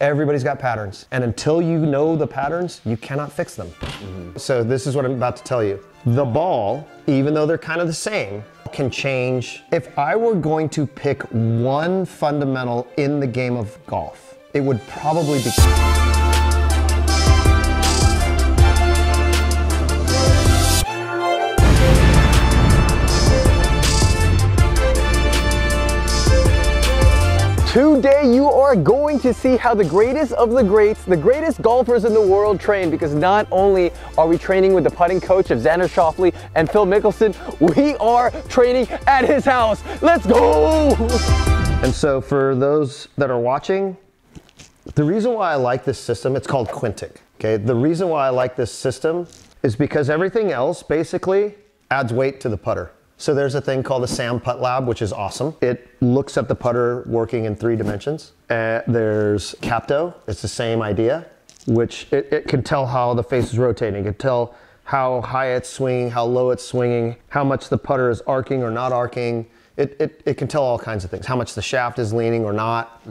Everybody's got patterns. And until you know the patterns, you cannot fix them. So this is what I'm about to tell you. The ball, even though they're kind of the same, can change. If I were going to pick one fundamental in the game of golf, it would probably be... Today you are going to see how the greatest of the greats, the greatest golfers in the world train, because not only are we training with the putting coach of Xander Schauffele and Phil Mickelson, we are training at his house. Let's go! And so for those that are watching, the reason why I like this system, it's called Quintic, okay? The reason why I like this system is because everything else basically adds weight to the putter. So there's a thing called the Sam Putt Lab, which is awesome. It looks at the putter working in 3 dimensions. There's Capto, it's the same idea, which it can tell how the face is rotating. It can tell how high it's swinging, how low it's swinging, how much the putter is arcing or not arcing. It can tell all kinds of things, how much the shaft is leaning or not.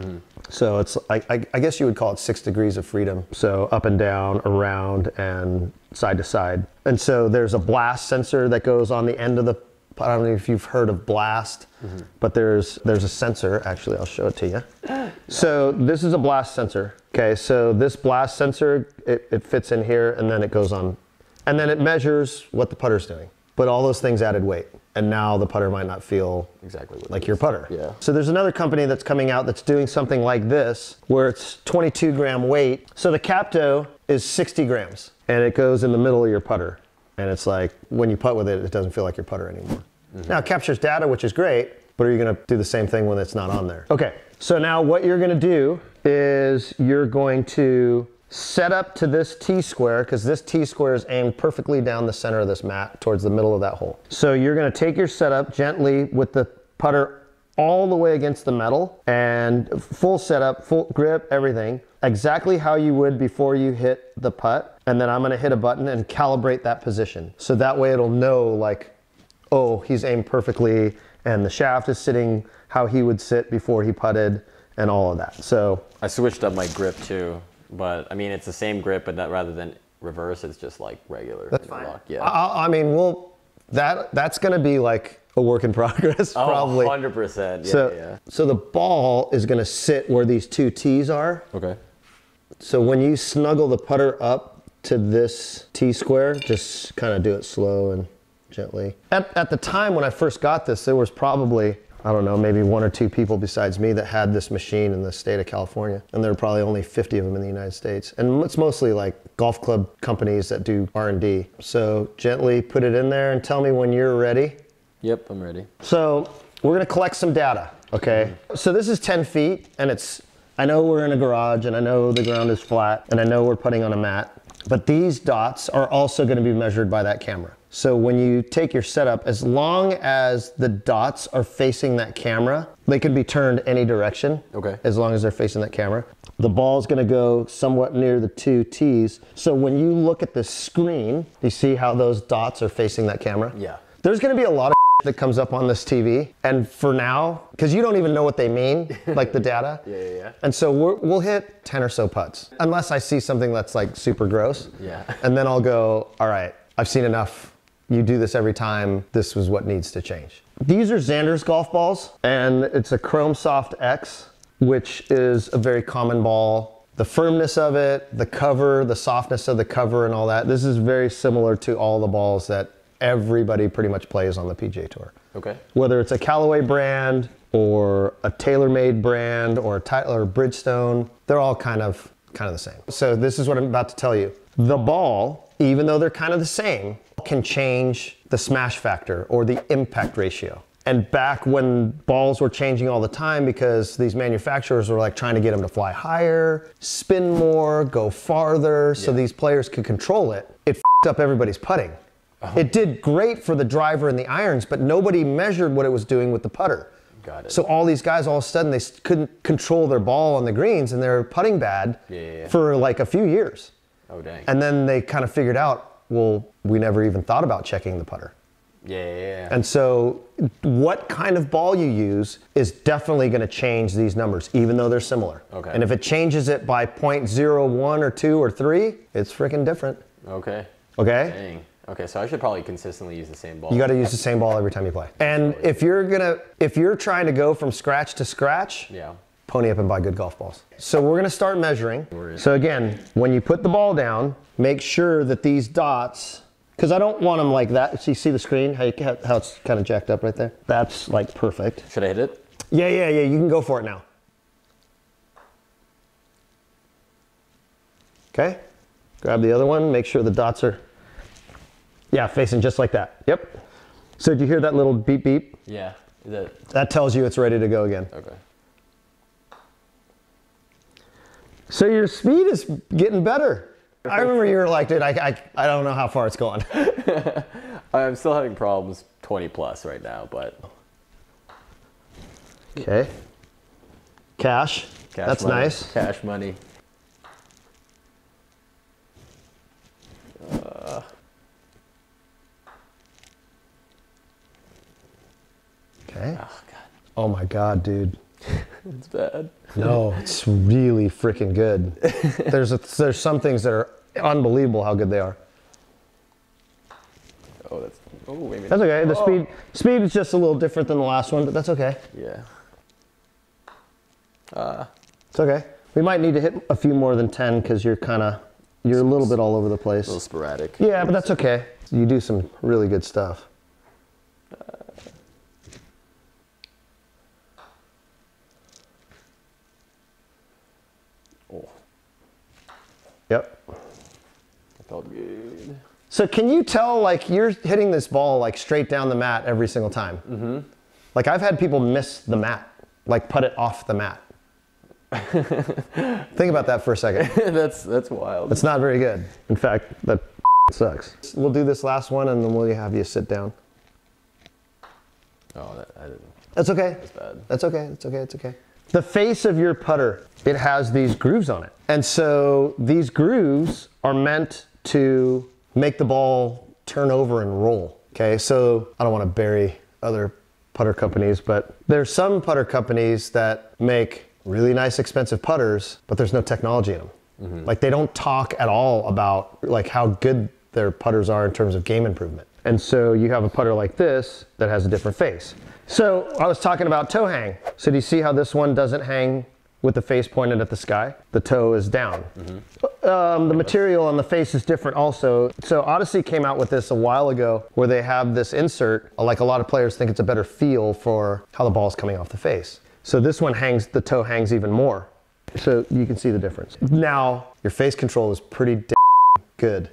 So it's, I guess you would call it 6 degrees of freedom. So up and down, around, and side to side. And so there's a blast sensor that goes on the end of the, I don't know if you've heard of blast, but there's a sensor. Actually, I'll show it to you. So this is a blast sensor. Okay, so this blast sensor, it fits in here and then it goes on. And then it measures what the putter's doing. But all those things added weight. And now the putter might not feel exactly like your putter. Yeah. So there's another company that's coming out that's doing something like this, where it's 22 gram weight. So the Capto is 60 grams and it goes in the middle of your putter. And it's like, when you putt with it, it doesn't feel like your putter anymore. Now it captures data, which is great, but are you gonna do the same thing when it's not on there? Okay, so now what you're gonna do is you're going to set up to this T-square, because this T-square is aimed perfectly down the center of this mat towards the middle of that hole. So you're gonna take your setup gently with the putter all the way against the metal and full setup, full grip, everything, exactly how you would before you hit the putt. And then I'm gonna hit a button and calibrate that position. So that way it'll know like, oh, he's aimed perfectly and the shaft is sitting how he would sit before he putted and all of that. So I switched up my grip too, but I mean, it's the same grip, but rather than reverse, it's just like regular. That's fine. Yeah. I mean, that's gonna be like a work in progress, probably. 100%. Yeah, So the ball is gonna sit where these 2 T's are. Okay. So when you snuggle the putter up to this T-square, just kind of do it slow and gently. At the time when I first got this, there was probably, I don't know, maybe 1 or 2 people besides me that had this machine in the state of California. And there were probably only 50 of them in the United States. And it's mostly like golf club companies that do R&D. So gently put it in there and tell me when you're ready. Yep, I'm ready. So we're gonna collect some data, okay? So this is 10 feet and I know we're in a garage and I know the ground is flat and I know we're putting on a mat, but these dots are also gonna be measured by that camera. So when you take your setup, as long as the dots are facing that camera, they can be turned any direction. Okay. As long as they're facing that camera. The ball's gonna go somewhat near the 2 T's. So when you look at the screen, you see how those dots are facing that camera? Yeah. There's gonna be a lot of that comes up on this TV. And for now, because you don't even know what they mean, like the data. Yeah. And so we'll hit 10 or so putts. Unless I see something that's like super gross. Yeah. And then I'll go, all right, I've seen enough. You do this every time, this was what needs to change. These are Xander's golf balls, and it's a Chrome Soft X, which is a very common ball. The firmness of it, the cover, the softness of the cover and all that, this is very similar to all the balls that everybody pretty much plays on the PGA Tour. Okay. Whether it's a Callaway brand, or a TaylorMade brand, or a Bridgestone, they're all kind of the same. So this is what I'm about to tell you. The ball, even though they're kind of the same, can change the smash factor or the impact ratio. And back when balls were changing all the time because these manufacturers were like trying to get them to fly higher, spin more, go farther, so these players could control it, it f***ed up everybody's putting. It did great for the driver and the irons, but nobody measured what it was doing with the putter. Got it. So all these guys, all of a sudden, they couldn't control their ball on the greens and they're putting bad for like a few years. Oh, dang. And then they kind of figured out, well, we never even thought about checking the putter. Yeah. And so what kind of ball you use is definitely going to change these numbers, even though they're similar. Okay. And if it changes it by 0.01 or 2 or 3, it's freaking different. Okay. Okay? Dang. Okay, so I should probably consistently use the same ball. You got to use the same ball every time you play. And if you're trying to go from scratch to scratch, Yeah. pony up and buy good golf balls. So we're going to start measuring. So again, when you put the ball down, make sure that these dots, because I don't want them like that. So you see the screen, how it's kind of jacked up right there? That's like perfect. Should I hit it? Yeah, you can go for it now. Okay, grab the other one, make sure the dots are, yeah, facing just like that. Yep. So did you hear that little beep beep? Yeah. That tells you it's ready to go again. Okay. So your speed is getting better. I remember you were like, dude, I don't know how far it's going. I'm still having problems 20 plus right now, but. Okay. Cash. That's money. nice. Cash money. Okay. Oh, God. Oh my God, dude. It's bad. No, it's really freaking good. There's some things that are unbelievable how good they are. Oh, wait a minute. That's okay. The speed is just a little different than the last one, but that's okay. Yeah. It's okay. We might need to hit a few more than 10 because you're a little bit all over the place. A little sporadic. Yeah, but that's okay. You do some really good stuff. Oh, Yep. that felt good. So can you tell, like, you're hitting this ball like straight down the mat every single time? Mm-hmm. Like I've had people miss the mat, like put it off the mat. Think about that for a second. That's wild. It's not very good. In fact, that sucks. We'll do this last one and then we'll have you sit down. Oh, I didn't. That's okay. That's bad. That's okay. It's okay. It's okay. The face of your putter, it has these grooves on it. And so these grooves are meant to make the ball turn over and roll. Okay, so I don't want to bury other putter companies, but there's some putter companies that make really nice expensive putters, but there's no technology in them. Mm-hmm. Like they don't talk at all about like how good their putters are in terms of game improvement. And so you have a putter like this that has a different face. So I was talking about toe hang. So do you see how this one doesn't hang with the face pointed at the sky? The toe is down. Mm-hmm. The material on the face is different also. So Odyssey came out with this a while ago where they have this insert, like a lot of players think it's a better feel for how the ball is coming off the face. So this one hangs, the toe hangs even more. So you can see the difference. Now, your face control is pretty good.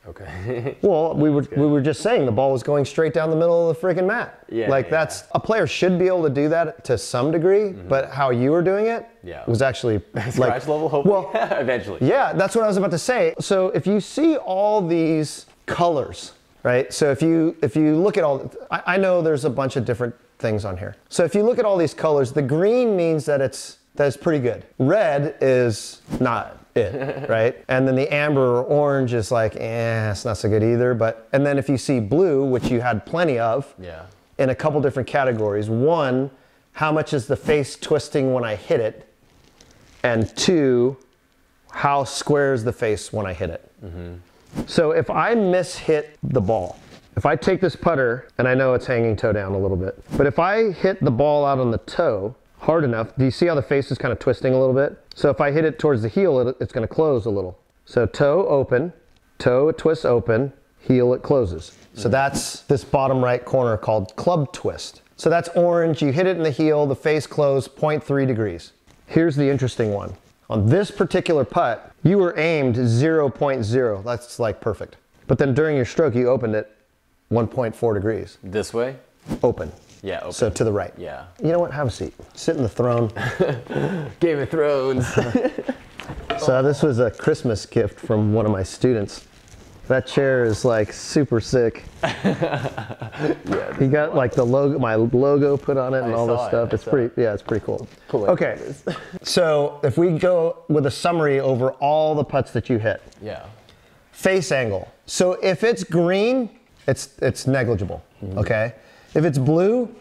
Okay. Well, we were just saying the ball was going straight down the middle of the freaking mat. Yeah. Like that's, a player should be able to do that to some degree, but how you were doing it was actually Scratch like, level, hopefully. well, eventually. yeah, that's what I was about to say. So if you see all these colors, right? So if you look at all, I know there's a bunch of different things on here. So if you look at all these colors, the green means that it's pretty good. Red is not it, right? And then the amber or orange is like, it's not so good either. And then if you see blue, which you had plenty of, in a couple different categories. One, how much is the face twisting when I hit it? And two, how square is the face when I hit it? Mm-hmm. So if I mishit the ball, if I take this putter, and I know it's hanging toe down a little bit, but if I hit the ball out on the toe hard enough, do you see how the face is kind of twisting a little bit? So if I hit it towards the heel, it's going to close a little. So toe open, toe it twists open, heel it closes. So that's this bottom right corner called club twist. So that's orange, you hit it in the heel, the face closed 0.3 degrees. Here's the interesting one. On this particular putt, you were aimed 0.0, that's like perfect. But then during your stroke, you opened it 1.4 degrees. This way? Open. Yeah, open. So to the right. Yeah. You know what, have a seat. Sit in the throne. Game of Thrones. So this was a Christmas gift from one of my students. That chair is like super sick. Yeah, he got like the logo, my logo put on it and all this stuff. It's pretty, yeah, it's pretty cool. Okay, so if we go with a summary over all the putts that you hit. Yeah. Face angle. So if it's green, it's negligible. okay? If it's blue,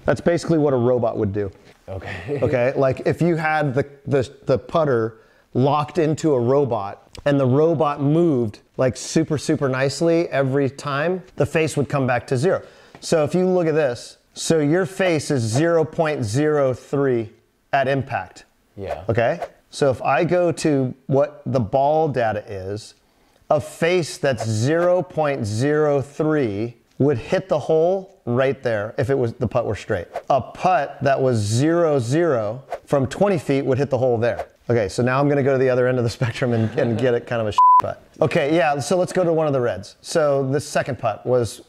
that's basically what a robot would do. Okay. Okay, like if you had the putter locked into a robot and the robot moved like super nicely every time, the face would come back to 0. So if you look at this, so your face is 0.03 at impact. Yeah. Okay, so if I go to what the ball data is, a face that's 0.03 would hit the hole right there if the putt were straight. A putt that was 0.0 from 20 feet would hit the hole there. Okay, so now I'm gonna go to the other end of the spectrum and get it kind of a putt. Okay, yeah, so let's go to one of the reds. So the second putt was,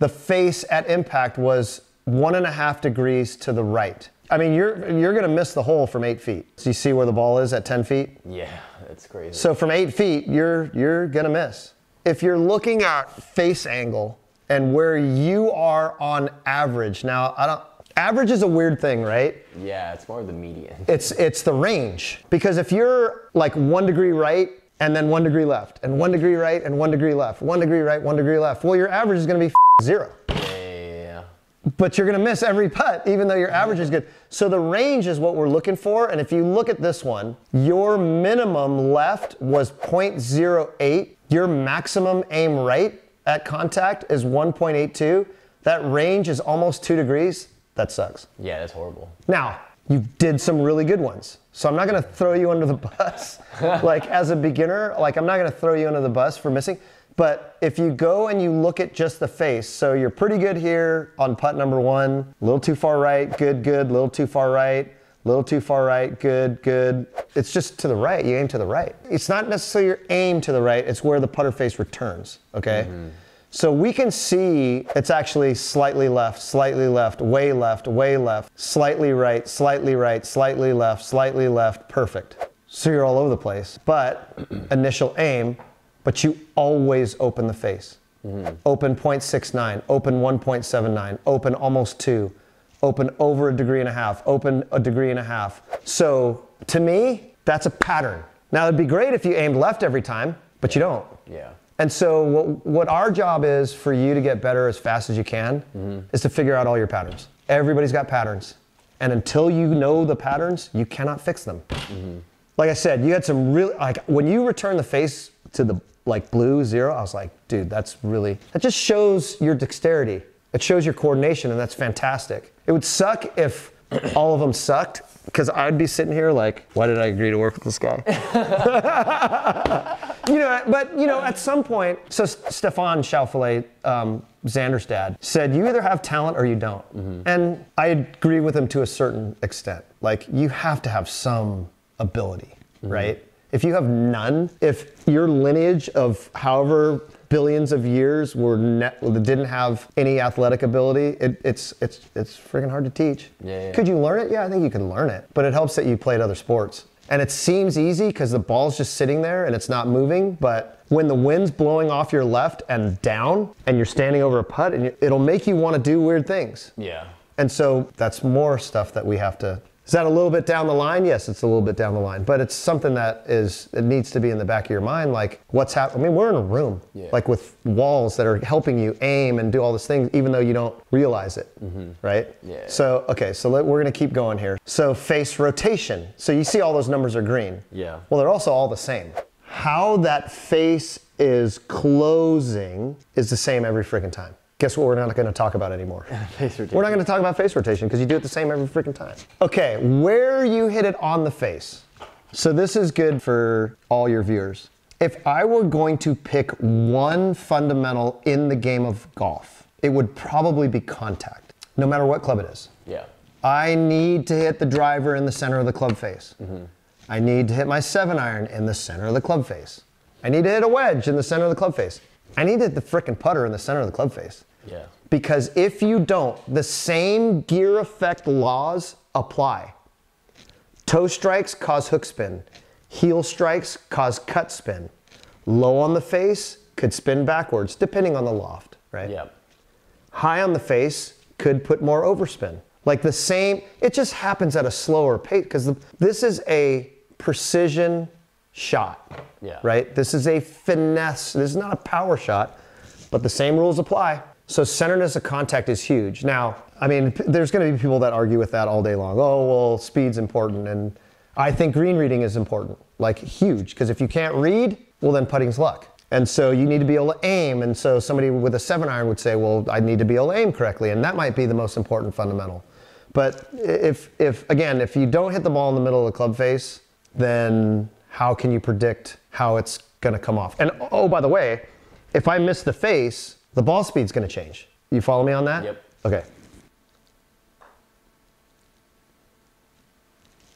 the face at impact was 1.5 degrees to the right. I mean, you're gonna miss the hole from 8 feet. So you see where the ball is at 10 feet? Yeah, that's crazy. So from 8 feet, you're gonna miss. If you're looking at face angle and where you are on average, now average is a weird thing, right? Yeah, it's more the median. It's the range. Because if you're like 1 degree right and then 1 degree left, and 1 degree right and 1 degree left, 1 degree right, 1 degree left, well, your average is gonna be 0. Yeah. But you're gonna miss every putt, even though your average is good. So the range is what we're looking for, and if you look at this one, your minimum left was 0.08. Your maximum aim right at contact is 1.82. That range is almost 2 degrees. That sucks. Yeah, that's horrible. Now, you did some really good ones. So I'm not gonna throw you under the bus. Like as a beginner, like I'm not gonna throw you under the bus for missing. But if you go and you look at just the face, so you're pretty good here on putt number 1, a little too far right, good, a little too far right, a little too far right, good. It's just to the right, you aim to the right. It's not necessarily your aim to the right, it's where the putter face returns, okay? Mm-hmm. So we can see it's actually slightly left, way left, slightly right, slightly left, perfect. So you're all over the place, but initial aim, but you always open the face. Mm-hmm. Open 0.69, open 1.79, open almost 2, open over 1.5 degrees, open 1.5 degrees. So to me, that's a pattern. Now it'd be great if you aimed left every time, but you don't. Yeah. And so what our job is for you to get better as fast as you can is to figure out all your patterns. Everybody's got patterns. And until you know the patterns, you cannot fix them. Mm-hmm. Like I said, you had some really, like when you return the face to the like blue 0, I was like, dude, that just shows your dexterity. It shows your coordination, and that's fantastic. It would suck if all of them sucked, because I'd be sitting here like, why did I agree to work with this guy? But at some point, so Stefan Schauffele, Xander's dad, said, you either have talent or you don't. Mm-hmm. And I agree with him to a certain extent. Like, you have to have some ability, right? If you have none, if your lineage of however billions of years didn't have any athletic ability, it's freaking hard to teach. Yeah. Could you learn it? Yeah, I think you can learn it. But it helps that you played other sports. And it seems easy because the ball's just sitting there and it's not moving. But when the wind's blowing off your left and down and you're standing over a putt, and it'll make you want to do weird things. Yeah. And so that's more stuff that we have to. Is that a little bit down the line? Yes, it's a little bit down the line, but it's something that it needs to be in the back of your mind. Like what's happening? I mean, we're in a room, like with walls that are helping you aim and do all these things, even though you don't realize it, right? Yeah. So, okay, so we're gonna keep going here. So face rotation. So you see all those numbers are green. Yeah. Well, they're also all the same. How that face is closing is the same every freaking time. Guess what we're not going to talk about anymore? Face rotation. We're not going to talk about face rotation because you do it the same every freaking time. Okay, where you hit it on the face. So this is good for all your viewers. If I were going to pick one fundamental in the game of golf, it would probably be contact, no matter what club it is. Yeah. I need to hit the driver in the center of the club face. Mm-hmm. I need to hit my 7-iron in the center of the club face. I need to hit a wedge in the center of the club face. I need to hit the frickin' putter in the center of the club face. Yeah. Because if you don't, the same gear effect laws apply. Toe strikes cause hook spin. Heel strikes cause cut spin. Low on the face could spin backwards, depending on the loft, right? Yeah. High on the face could put more overspin. Like the same, it just happens at a slower pace because this is a precision shot, right? This is a finesse. This is not a power shot, but the same rules apply. So centeredness of contact is huge. Now, I mean, there's going to be people that argue with that all day long. Oh, well, speed's important. And I think green reading is important, like huge. Because if you can't read, well, then putting's luck. And so you need to be able to aim. And so somebody with a 7-iron would say, well, I need to be able to aim correctly. And that might be the most important fundamental. But if you don't hit the ball in the middle of the club face, then how can you predict how it's going to come off? And oh, by the way, if I miss the face, the ball speed's going to change. You follow me on that? Yep. Okay.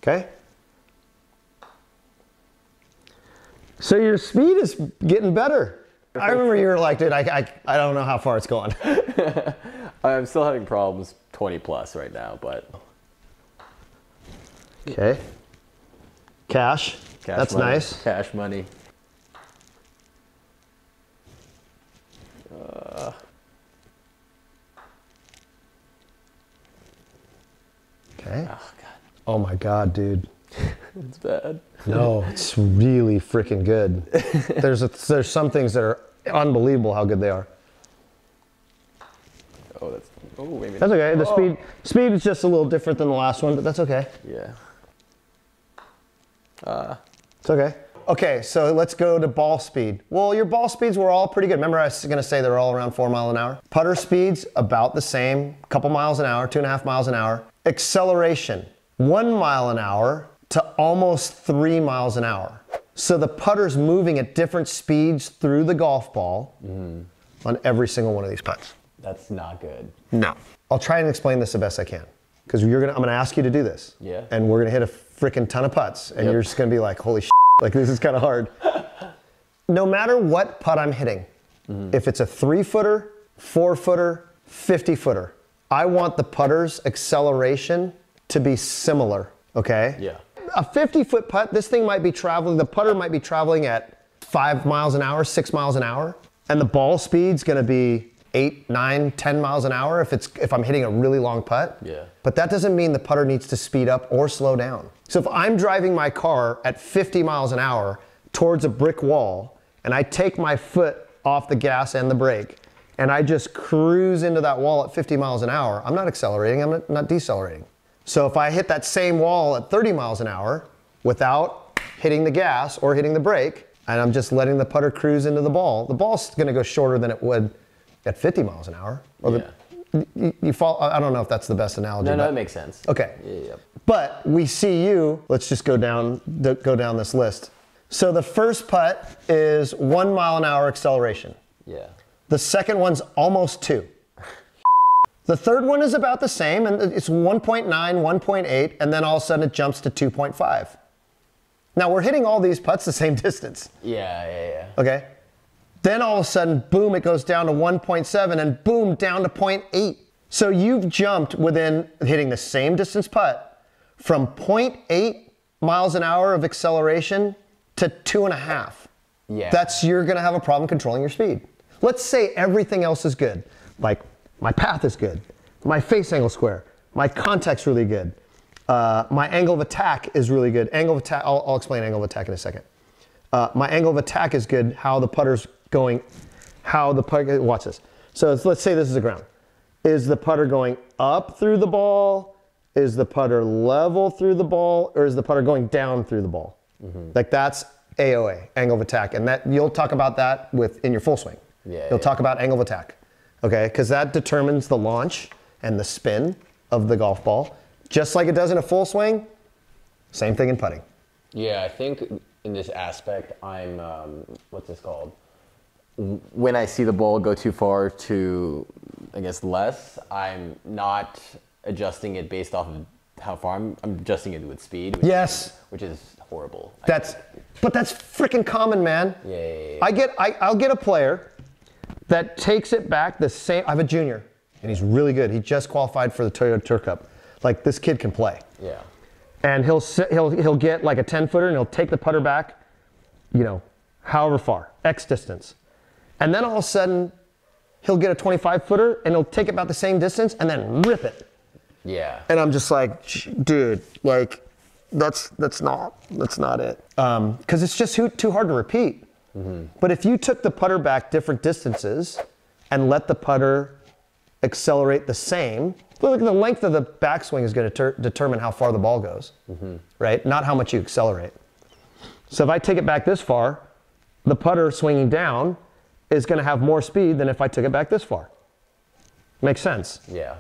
Okay. So your speed is getting better. I remember you were like, dude, I don't know how far it's going. I'm still having problems 20 plus right now, but. Okay. Cash. That's money. nice. Cash money. Okay. Oh, God. Oh my God, dude. It's bad. No, it's really freaking good. There's some things that are unbelievable how good they are. Oh, that's. Oh, maybe. That's okay. The speed is just a little different than the last one, but that's okay. Yeah. It's okay. Okay, so let's go to ball speed. Well, your ball speeds were all pretty good. Remember I was going to say they're all around 4 miles an hour? Putter speeds, about the same, a couple miles an hour, 2.5 miles an hour. Acceleration, 1 mile an hour to almost 3 miles an hour. So the putter's moving at different speeds through the golf ball on every single one of these putts. That's not good. No. I'll try and explain this the best I can. Because I'm gonna ask you to do this. Yeah. And we're gonna hit a freaking ton of putts. And you're just gonna be like, holy shit, like this is kind of hard. No matter what putt I'm hitting, if it's a 3-footer, 4-footer, 50-footer, I want the putter's acceleration to be similar, okay? Yeah. A 50-foot putt, this thing might be traveling, the putter might be traveling at 5 miles an hour, 6 miles an hour, and the ball speed's gonna be 8, 9, 10 miles an hour if I'm hitting a really long putt. Yeah. But that doesn't mean the putter needs to speed up or slow down. So if I'm driving my car at 50 miles an hour towards a brick wall and I take my foot off the gas and the brake and I just cruise into that wall at 50 miles an hour, I'm not accelerating, I'm not decelerating. So if I hit that same wall at 30 miles an hour without hitting the gas or hitting the brake, and I'm just letting the putter cruise into the ball's gonna go shorter than it would at 50 miles an hour. Or you fall, I don't know if that's the best analogy. No, it makes sense. Okay. Yeah. But we see you, let's just go down this list. So the first putt is 1 mile an hour acceleration. Yeah. The second one's almost 2. The third one is about the same, and it's 1.9, 1.8, and then all of a sudden it jumps to 2.5. Now we're hitting all these putts the same distance. Yeah. Okay? Then all of a sudden, boom, it goes down to 1.7 and boom, down to 0.8. So you've jumped within hitting the same distance putt from 0.8 miles an hour of acceleration to 2.5. Yeah. You're gonna have a problem controlling your speed. Let's say everything else is good. Like my path is good, my face angle square, my contact's really good, my angle of attack is really good. Angle of attack, I'll explain angle of attack in a second. My angle of attack is good, how the putter's going, watch this. So let's say this is the ground. Is the putter going up through the ball? Is the putter level through the ball? Or is the putter going down through the ball? Like that's AOA, angle of attack. And that you'll talk about that in your full swing. You'll talk about angle of attack, okay? Because that determines the launch and the spin of the golf ball. Just like it does in a full swing, same thing in putting. Yeah, I think in this aspect, I'm, what's this called? When I see the ball go too far to, I guess, less, I'm not adjusting it based off of how far I'm adjusting it with speed. Which is horrible. But that's freaking common, man. Yeah. I'll get a player that takes it back the same. I have a junior, and he's really good. He just qualified for the Toyota Tour Cup. Like this kid can play. Yeah. And he'll get like a 10-footer, and he'll take the putter back, however far, X distance. And then all of a sudden, he'll get a 25-footer, and he'll take it about the same distance, and then rip it. Yeah. And I'm just like, dude, like, that's not it. Because it's just too hard to repeat. But if you took the putter back different distances and let the putter accelerate the same. Look, the length of the backswing is going to determine how far the ball goes, right? Not how much you accelerate. So if I take it back this far, the putter swinging down is going to have more speed than if I took it back this far. Makes sense? Yeah.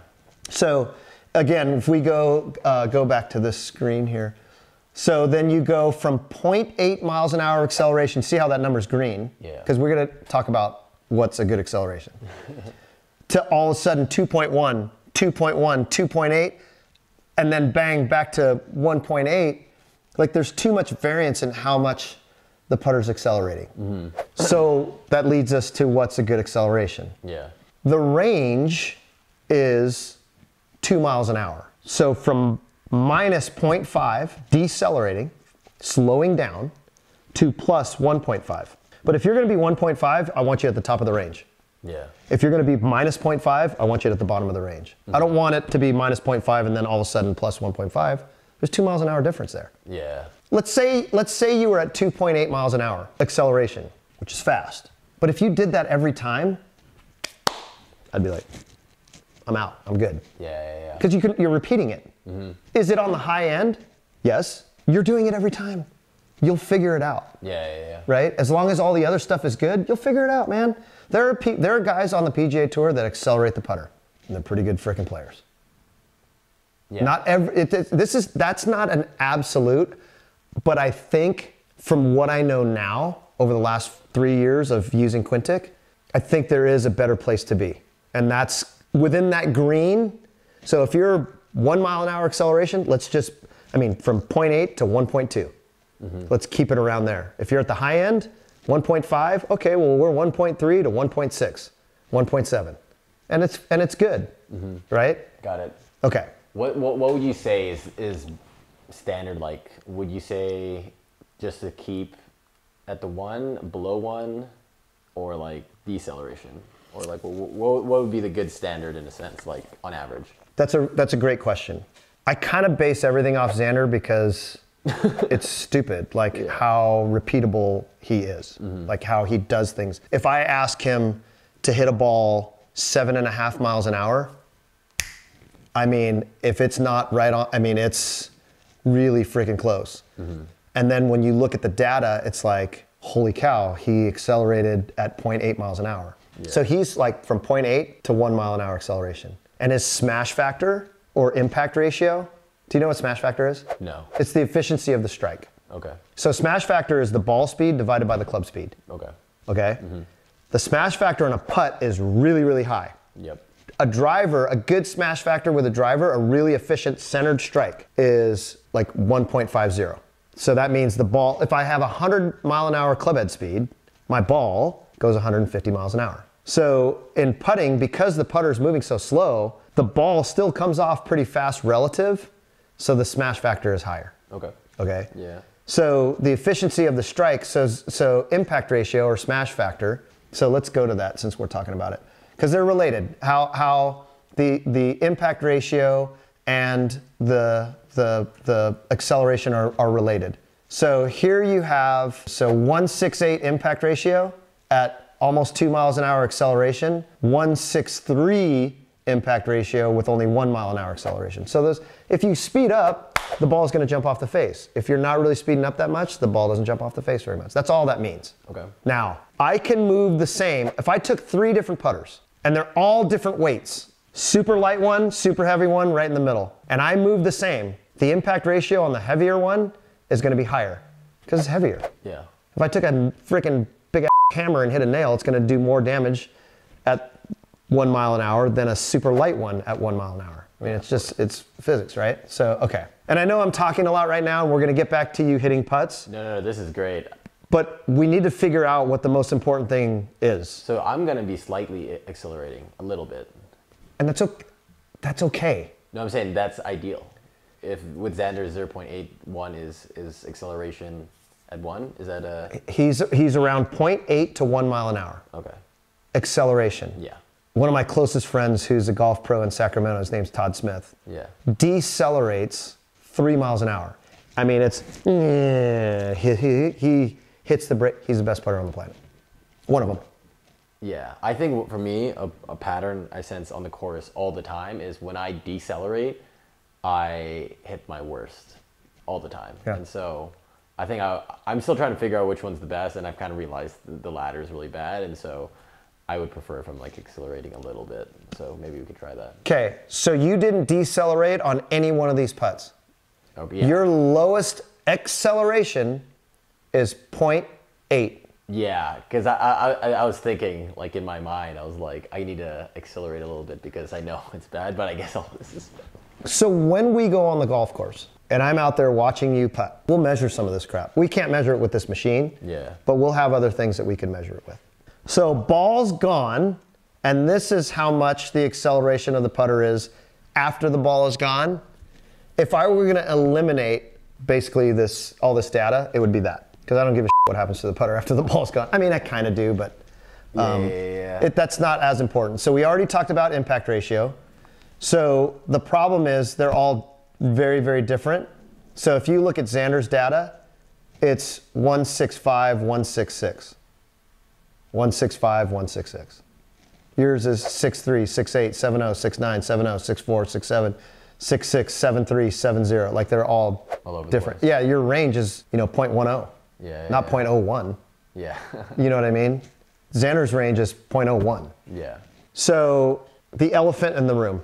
So again, if we go back to this screen here. So then you go from 0.8 miles an hour acceleration. See how that number's green? Yeah. Because we're going to talk about what's a good acceleration. To all of a sudden 2.1, 2.1, 2.8, and then bang back to 1.8. Like there's too much variance in how much the putter's accelerating. So that leads us to what's a good acceleration. Yeah. The range is 2 miles an hour. So from minus 0.5, decelerating, slowing down, to plus 1.5. But if you're going to be 1.5, I want you at the top of the range. Yeah. If you're going to be minus 0.5, I want you at the bottom of the range. I don't want it to be minus 0.5 and then all of a sudden plus 1.5. There's 2 miles an hour difference there. Yeah. Let's say you were at 2.8 miles an hour acceleration, which is fast. But if you did that every time, I'd be like, I'm out, I'm good. Yeah. Because you're repeating it. Is it on the high end? Yes. You're doing it every time. You'll figure it out. Yeah. Right? As long as all the other stuff is good, you'll figure it out, man. There are guys on the PGA Tour that accelerate the putter, and they're pretty good freaking players. Yeah. That's not an absolute, but I think from what I know now, over the last 3 years of using Quintic, I think there is a better place to be. And that's within that green. So if you're 1 mile an hour acceleration, from 0.8 to 1.2. Let's keep it around there. If you're at the high end, 1.5, okay, well, we're 1.3 to 1.6, 1.7. And it's good, right? Got it. Okay. What would you say is standard? Like, would you say just to keep at the 1, below 1, or like deceleration? Or like, what would be the good standard in a sense, like on average? That's a great question. I kind of base everything off Xander because it's stupid, like how repeatable he is, like how he does things. If I ask him to hit a ball 7.5 miles an hour, if it's not right on, it's really freaking close. And then when you look at the data, it's like, holy cow, he accelerated at 0.8 miles an hour. Yeah. So he's like from 0.8 to 1 mile an hour acceleration. And his smash factor or impact ratio, do you know what smash factor is? No. It's the efficiency of the strike. Okay. So smash factor is the ball speed divided by the club speed. Okay. Okay? The smash factor on a putt is really, really high. Yep. A good smash factor with a driver, a really efficient centered strike is like 1.50. So that means the ball, if I have 100 mile an hour club head speed, my ball goes 150 miles an hour. So in putting, because the putter is moving so slow, the ball still comes off pretty fast relative, so the smash factor is higher. Okay. Okay? Yeah. So the efficiency of the strike, so impact ratio or smash factor, so let's go to that since we're talking about it. Because they're related. How the impact ratio and the acceleration are related. So here you have 168 impact ratio at almost 2 miles an hour acceleration, 163 impact ratio with only 1 mile an hour acceleration. So if you speed up, the ball is going to jump off the face. If you're not really speeding up that much, the ball doesn't jump off the face very much. That's all that means. Okay. Now, I can move the same. If I took 3 different putters, and they're all different weights, super light one, super heavy one, right in the middle, and I move the same, the impact ratio on the heavier one is going to be higher because it's heavier. Yeah. If I took a freaking big ass hammer and hit a nail, it's going to do more damage at 1 mile an hour than a super light one at 1 mile an hour. It's physics, right? So, okay. And I know I'm talking a lot right now, and we're going to get back to you hitting putts. No, this is great. But we need to figure out what the most important thing is. So I'm going to be slightly accelerating a little bit. And that's okay. No, I'm saying that's ideal. If with Xander 0.81 is acceleration at 1, is that a... He's around 0.8 to 1 mile an hour. Okay. Acceleration. Yeah. One of my closest friends who's a golf pro in Sacramento, his name's Todd Smith. Yeah. Decelerates 3 miles an hour. He hits the brake. He's the best putter on the planet. One of them. Yeah, I think for me, a pattern I sense on the course all the time is when I decelerate, I hit my worst all the time. Yeah. And so I think I'm still trying to figure out which one's the best, and I've kind of realized the latter is really bad, and so I would prefer if I'm like accelerating a little bit. So maybe we could try that. Okay, so you didn't decelerate on any one of these putts. Oh, yeah. Your lowest acceleration is 0.8. Yeah, because I was thinking, like in my mind, I was like, I need to accelerate a little bit because I know it's bad, but I guess all this is bad. So when we go on the golf course and I'm out there watching you putt, we'll measure some of this crap. We can't measure it with this machine, Yeah. but we'll have other things that we can measure it with. So ball's gone, and this is how much the acceleration of the putter is after the ball is gone. If I were gonna eliminate basically all this data, it would be that. Because I don't give a shit what happens to the putter after the ball's gone. I mean, I kind of do, but that's not as important. So we already talked about impact ratio. So the problem is they're all very, very different. So if you look at Xander's data, it's 165, 166. 165, 166. Yours is 6'3", 6'8", 7'0", 6'9", 7'0", 6'4", 6'7", 6'6", 7'3", 7'0". Like they're all over different. the place. Yeah, your range is 0.10. Yeah. Not 0.01. Yeah. You know what I mean? Xander's range is 0.01. Yeah. So the elephant in the room.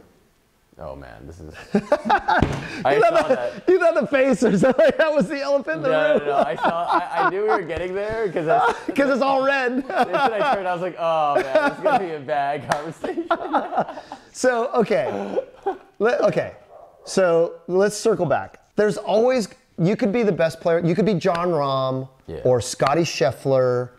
Oh man, this is. You thought the face or something like that was the elephant in the room? No. I knew we were getting there because It's all red. I turned. I was like, oh man, this is gonna be a bad conversation. So okay. So let's circle back. There's always, you could be the best player. You could be John Rahm or Scotty Scheffler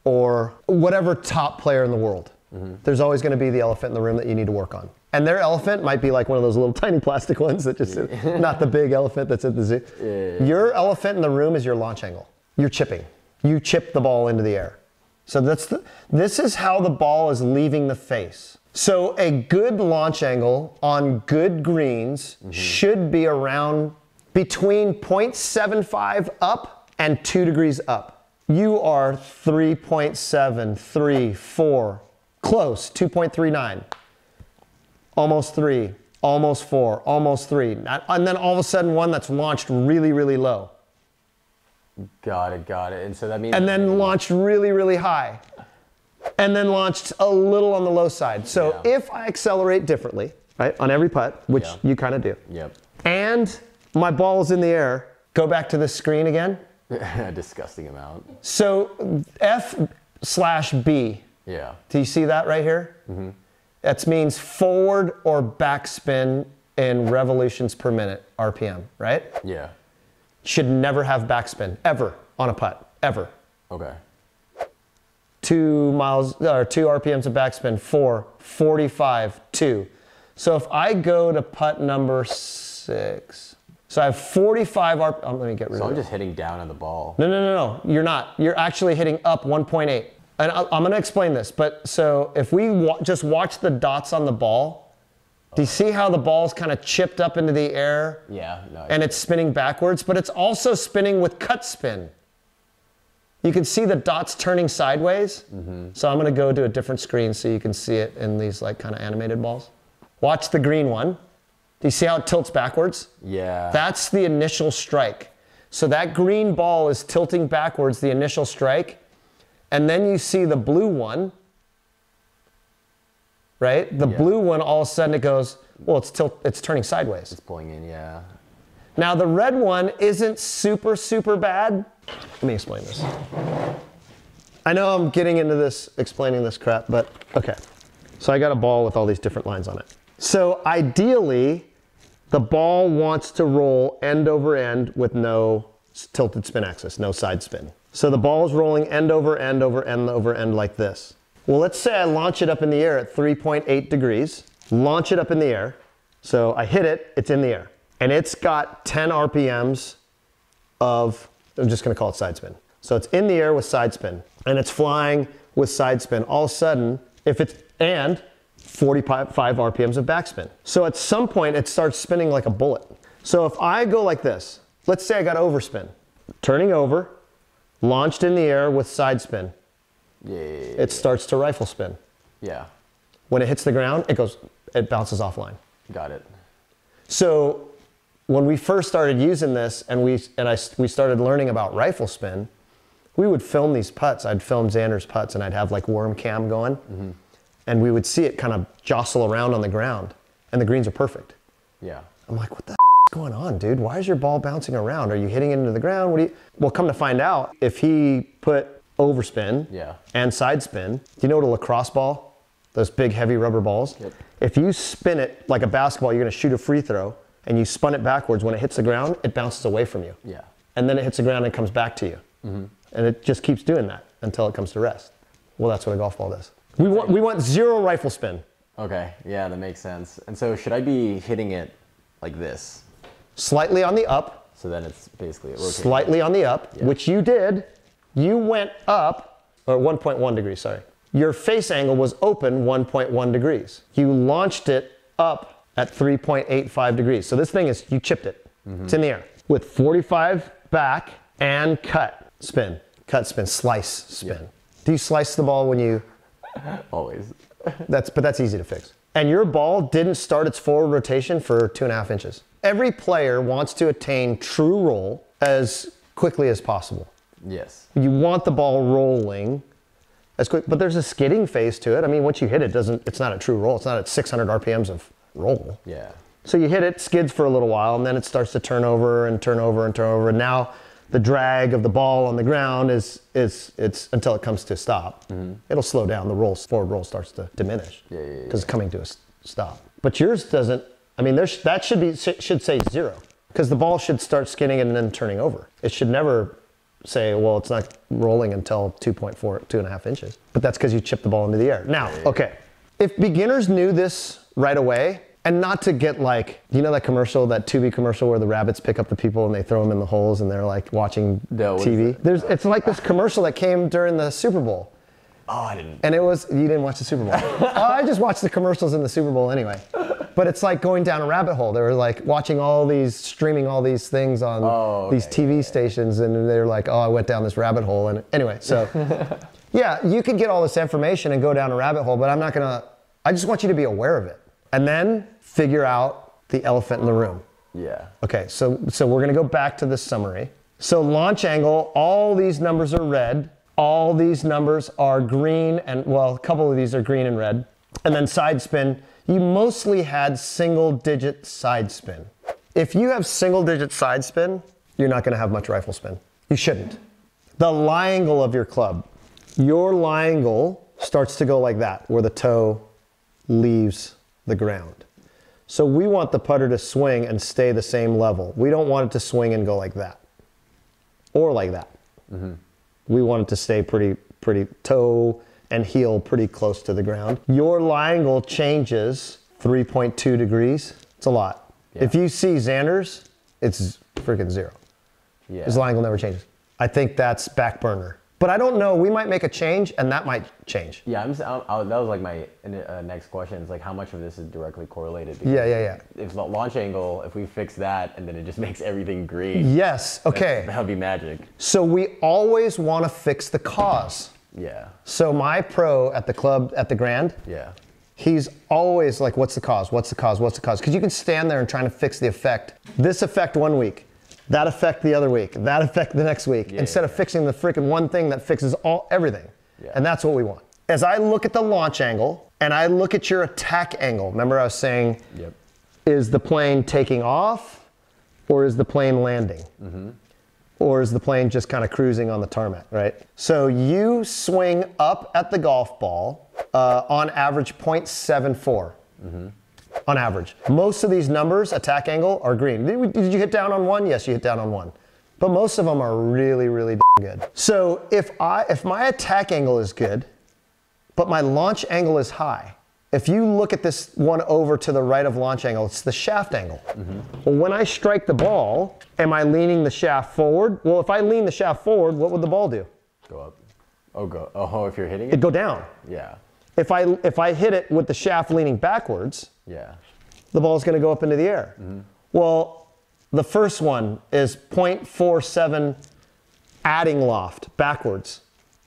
or whatever top player in the world. Mm-hmm. There's always going to be the elephant in the room that you need to work on. And their elephant might be like one of those little tiny plastic ones that just, not the big elephant that's at the zoo. Yeah. Your elephant in the room is your launch angle. You're chipping. You chip the ball into the air. So this is how the ball is leaving the face. So a good launch angle on good greens should be around between 0.75 up and 2 degrees up. You are 3.7, 3, 4, close, 2.39, almost 3, almost 4, almost 3. And then all of a sudden one that's launched really, really low. Got it. And so that means. And then launched really, really high. And then launched a little on the low side. So if I accelerate differently, right, on every putt, which you kind of do. Yep. And my ball is in the air, go back to this screen again. A disgusting amount. So F/B. Yeah. Do you see that right here? Mm-hmm. That means forward or backspin in revolutions per minute, RPM, right? Yeah. Should never have backspin, ever, on a putt, ever. Okay. 2 RPMs of backspin, 4, 45, 2. So if I go to putt number 6, so I have 45 RPM, let me get rid of it. So I'm just hitting down on the ball. No, you're not. You're actually hitting up 1.8. And I'm gonna explain this, but so if we just watch the dots on the ball, do you see how the ball's kind of chipped up into the air? Yeah. No, and it's spinning backwards, but it's also spinning with cut spin. You can see the dots turning sideways. Mm-hmm. So I'm gonna go to a different screen so you can see it in these like kind of animated balls. Watch the green one. Do you see how it tilts backwards? Yeah. That's the initial strike. So that green ball is tilting backwards, the initial strike. And then you see the blue one, right? The blue one, all of a sudden it goes, well, it's turning sideways. It's pulling in, yeah. Now the red one isn't super, super bad. Let me explain this. I know I'm getting into this, explaining this crap, but okay. So I got a ball with all these different lines on it. So ideally, the ball wants to roll end over end with no tilted spin axis, no side spin. So the ball is rolling end over end over end over end like this. Well, let's say I launch it up in the air at 3.8 degrees, launch it up in the air. So I hit it, it's in the air. And it's got 10 RPMs of, I'm just gonna call it side spin. So it's in the air with side spin and it's flying with side spin. All of a sudden, and 45 RPMs of backspin. So at some point it starts spinning like a bullet. So if I go like this, let's say I got overspin, turning over, launched in the air with side spin. it starts to rifle spin. Yeah. When it hits the ground, it bounces offline. Got it. So when we first started using this and we started learning about rifle spin, we would film these putts. I'd film Xander's putts and I'd have like worm cam going, and we would see it kind of jostle around on the ground, and the greens are perfect. Yeah. I'm like, what the is going on, dude? Why is your ball bouncing around? Are you hitting it into the ground? Well, come to find out, if he put overspin and side spin, do you know what a lacrosse ball, those big heavy rubber balls? Yep. If you spin it like a basketball, you're gonna shoot a free throw, and you spun it backwards, when it hits the ground, it bounces away from you. Yeah. And then it hits the ground and comes back to you. And it just keeps doing that until it comes to rest. Well, that's what a golf ball does. We want zero rifle spin. Okay, yeah, that makes sense. And so should I be hitting it like this? Slightly on the up. So then it's basically rotating. Slightly on the up, which you did. You went up, or 1.1 degrees, sorry. Your face angle was open 1.1 degrees. You launched it up at 3.85 degrees. So this thing is, you chipped it. It's in the air. With 45 back and cut spin. Cut spin, slice spin. Yeah. Do you slice the ball when you... Always. But that's easy to fix. And your ball didn't start its forward rotation for 2.5 inches. Every player wants to attain true roll as quickly as possible. Yes. You want the ball rolling as quick, but there's a skidding phase to it. I mean, once you hit it, it's not a true roll. It's not at 600 RPMs of roll. Yeah. So you hit it, skids for a little while, and then it starts to turn over and turn over and turn over. And now the drag of the ball on the ground is until it comes to a stop. It'll slow down. The forward roll starts to diminish because it's coming to a stop. But yours doesn't. I mean, that should say zero, because the ball should start skidding and then turning over. It should never say, well, it's not rolling until 2.5 inches. But that's because you chipped the ball into the air. Now, okay, if beginners knew this right away, and not to get like, you know that commercial, that Tubi commercial where the rabbits pick up the people and they throw them in the holes and they're like watching TV? It's like this commercial that came during the Super Bowl. Oh, I didn't. And you didn't watch the Super Bowl. I just watched the commercials in the Super Bowl anyway. But it's like going down a rabbit hole. They were like watching streaming all these things on these TV stations, and they're like, oh, I went down this rabbit hole. And anyway, so yeah, you could get all this information and go down a rabbit hole, but I just want you to be aware of it. And then figure out the elephant in the room. Yeah. Okay, so we're gonna go back to this summary. So launch angle, all these numbers are red. All these numbers are green, and well, a couple of these are green and red. And then side spin, you mostly had single digit side spin. If you have single digit side spin, you're not gonna have much rifle spin. You shouldn't. The lie angle of your club, your lie angle starts to go like that, where the toe leaves the ground. So we want the putter to swing and stay the same level. We don't want it to swing and go like that, or like that. We want it to stay pretty toe and heel pretty close to the ground. Your lie angle changes 3.2 degrees. It's a lot. Yeah. If you see Xander's, it's freaking zero. Yeah. His lie angle never changes. I think that's back burner. But I don't know, we might make a change and that might change. Yeah, that was like my next question, is like how much of this is directly correlated? Yeah. If the launch angle, if we fix that and then it just makes everything green. Yes, okay. That would be magic. So we always want to fix the cause. Yeah. So my pro at the club, at the Grand, he's always like, what's the cause? What's the cause? What's the cause? Because you can stand there and trying to fix the effect. This effect one week, that effect the other week, that effect the next week, instead of fixing the freaking one thing that fixes everything. Yeah. And that's what we want. As I look at the launch angle and I look at your attack angle, remember I was saying, is the plane taking off or is the plane landing? Or is the plane just kind of cruising on the tarmac, right? So you swing up at the golf ball on average 0.74. On average. Most of these numbers, attack angle, are green. Did you hit down on one? Yes, you hit down on one. But most of them are really, really good. So if my attack angle is good, but my launch angle is high, if you look at this one over to the right of launch angle, it's the shaft angle. Well, when I strike the ball, am I leaning the shaft forward? Well, if I lean the shaft forward, what would the ball do? Go up. Oh, if you're hitting it? It'd go down. Yeah. If I hit it with the shaft leaning backwards, the ball's gonna go up into the air. Well, the first one is 0.47 adding loft backwards.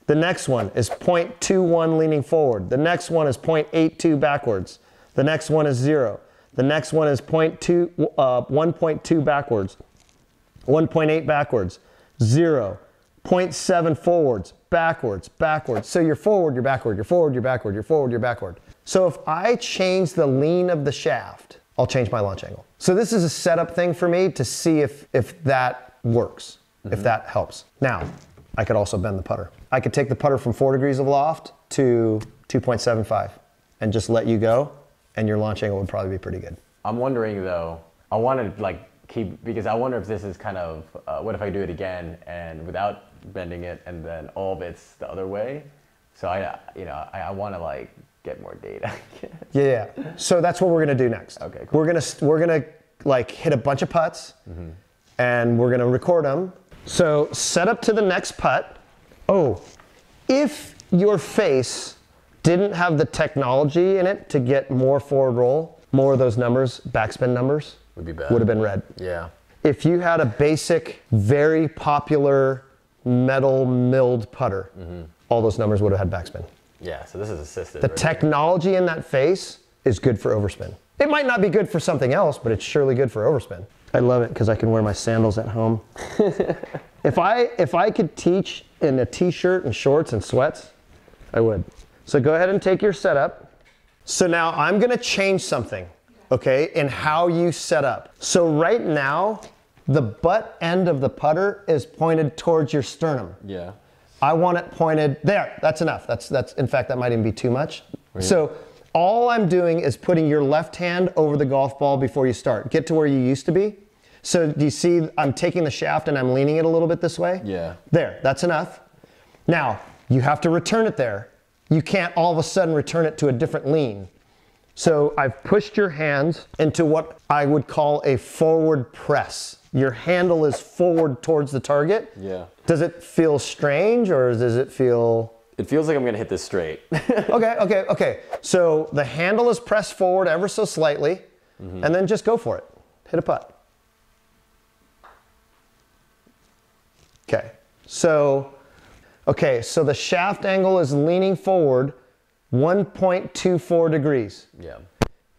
The next one is 0.21 leaning forward. The next one is 0.82 backwards. The next one is 0. The next one is 1.2 backwards. 1.8 backwards. 0. 0.7 forwards. Backwards, backwards. So you're forward, you're backward, you're forward, you're backward, you're forward, you're backward. So if I change the lean of the shaft, I'll change my launch angle. So this is a setup thing for me to see if that works, if that helps. Now, I could also bend the putter. I could take the putter from 4 degrees of loft to 2.75 and just let you go, and your launch angle would probably be pretty good. I'm wondering though, I want to like keep, because I wonder if this is kind of, what if I do it again and without bending it and then all of it's the other way? So I want to like get more data. Yeah. So that's what we're gonna do next. Okay, cool. We're gonna like hit a bunch of putts, and we're gonna record them. So set up to the next putt. Oh, if your face didn't have the technology in it to get more forward roll, more of those numbers, backspin numbers, Would be bad. would have been red. Yeah. If you had a basic, very popular metal milled putter, all those numbers would have had backspin. Yeah, so this is assisted. The right technology in that face is good for overspin. It might not be good for something else, but it's surely good for overspin. I love it because I can wear my sandals at home. If I could teach in a t-shirt and shorts and sweats, I would. So go ahead and take your setup. So now I'm gonna change something, okay, in how you set up. So right now, the butt end of the putter is pointed towards your sternum. Yeah. I want it pointed there. That's enough. That's in fact, that might even be too much. So all I'm doing is putting your left hand over the golf ball before you start. Get to where you used to be. So do you see I'm taking the shaft and I'm leaning it a little bit this way? Yeah. There, that's enough. Now, you have to return it there. You can't all of a sudden return it to a different lean. So I've pushed your hands into what I would call a forward press. Your handle is forward towards the target. Yeah. Does it feel strange or does it feel... It feels like I'm gonna hit this straight. Okay. So the handle is pressed forward ever so slightly, and then just go for it. Hit a putt. Okay, so the shaft angle is leaning forward 1.24 degrees. Yeah.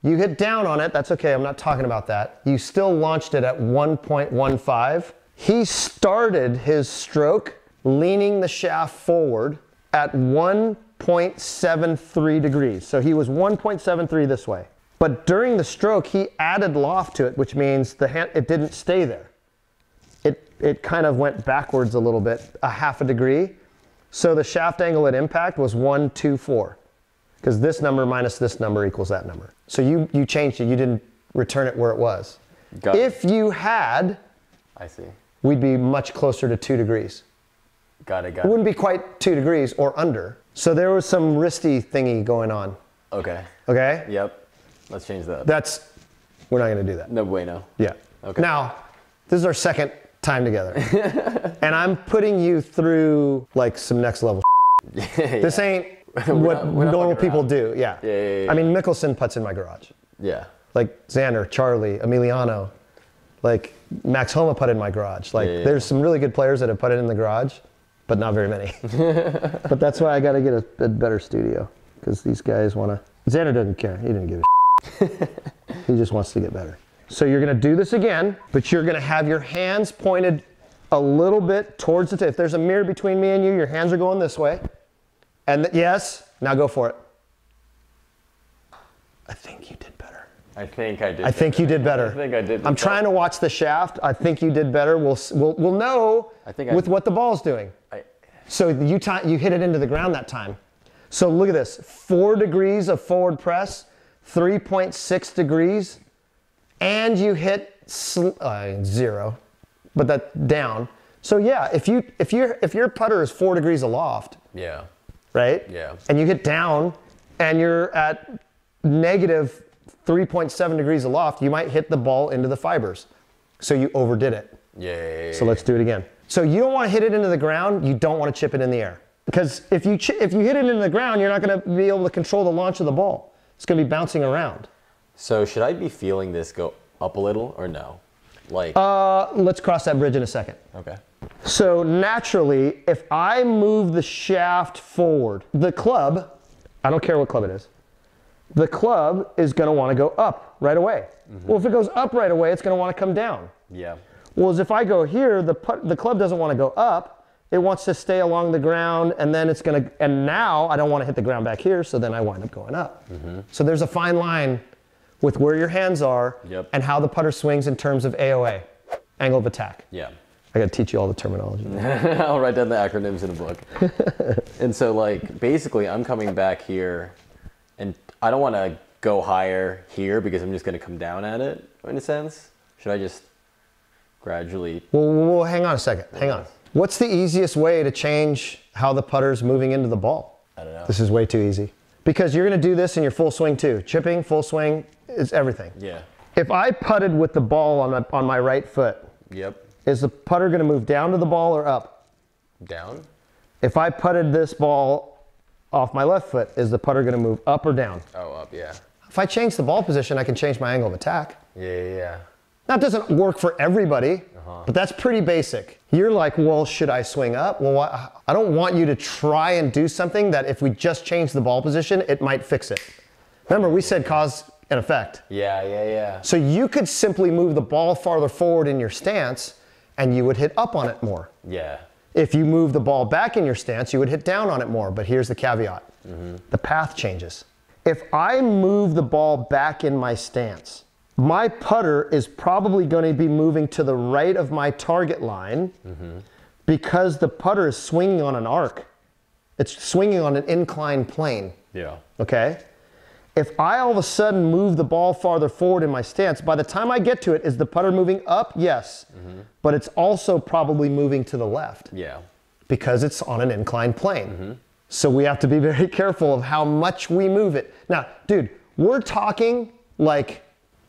You hit down on it, that's okay, I'm not talking about that. You still launched it at 1.15. He started his stroke leaning the shaft forward at 1.73 degrees. So he was 1.73 this way. But during the stroke, he added loft to it, which means it didn't stay there. It kind of went backwards a little bit, a half a degree. So the shaft angle at impact was 1.24, because this number minus this number equals that number. So you changed it, you didn't return it where it was. Got it. If you had, I see. we'd be much closer to 2 degrees. Got it. It wouldn't be quite 2 degrees or under. So there was some wristy thingy going on. Okay. Okay? Yep. Let's change that. We're not gonna do that. No bueno. Yeah. Okay. Now, this is our second time together. And I'm putting you through like some next level. This ain't what we're not normal fucking people around. do. Yeah. Yeah. I mean, Mickelson puts in my garage. Yeah. Like Xander, Charlie, Emiliano, like Max Homa put in my garage. Like there's some really good players that have put it in the garage, but not very many. But that's why I got to get a better studio, because these guys want to. Xander doesn't care. He didn't give a shit. He just wants to get better. So you're going to do this again, but you're going to have your hands pointed a little bit towards the tip. If there's a mirror between me and you, your hands are going this way. And yes, now go for it. I think you did better. I think I did. I think you did better. I think I did. I'm trying to watch the shaft. I think you did better. We'll know with what the ball's doing. So you hit it into the ground that time. So look at this, 4 degrees of forward press, 3.6 degrees, and you hit 0, but that's down. So yeah, if your putter is 4 degrees aloft, Yeah. right? Yeah. And you hit down, and you're at negative 3.7 degrees aloft, you might hit the ball into the fibers. So you overdid it. Yeah. So let's do it again. So you don't want to hit it into the ground, you don't want to chip it in the air. Because if you hit it into the ground, you're not going to be able to control the launch of the ball. It's going to be bouncing around. So should I be feeling this go up a little or no? Like. Let's cross that bridge in a second. Okay. So naturally, if I move the shaft forward, the club, I don't care what club it is, the club is going to want to go up right away. Well, if it goes up right away, it's going to want to come down. Yeah. Well, as if I go here, the club doesn't want to go up. It wants to stay along the ground, and then it's going to, and now I don't want to hit the ground back here, so then I wind up going up. So there's a fine line with where your hands are and how the putter swings in terms of AOA, angle of attack. Yeah. I got to teach you all the terminology. I'll write down the acronyms in a book. And so like, basically I'm coming back here and I don't want to go higher here because I'm just going to come down at it in a sense. Should I just gradually? Well, hang on a second. Hang on. What's the easiest way to change how the putter's moving into the ball? I don't know. This is way too easy. Because you're going to do this in your full swing too. Chipping, full swing, is everything. Yeah. If I putted with the ball on my right foot, Yep. is the putter going to move down to the ball or up? Down? If I putted this ball off my left foot, is the putter going to move up or down? Oh, up, yeah. If I change the ball position, I can change my angle of attack. Yeah. Now, it doesn't work for everybody, but that's pretty basic. You're like, well, should I swing up? Well, I don't want you to try and do something that if we just change the ball position, it might fix it. Remember, we said cause and effect. Yeah. So you could simply move the ball farther forward in your stance, and you would hit up on it more. Yeah. If you move the ball back in your stance, you would hit down on it more. But here's the caveat. The path changes. If I move the ball back in my stance, my putter is probably going to be moving to the right of my target line because the putter is swinging on an arc. It's swinging on an inclined plane. Yeah. Okay? If I all of a sudden move the ball farther forward in my stance, by the time I get to it, is the putter moving up? Yes. But it's also probably moving to the left. Yeah. Because it's on an inclined plane. So we have to be very careful of how much we move it. Now, dude, we're talking like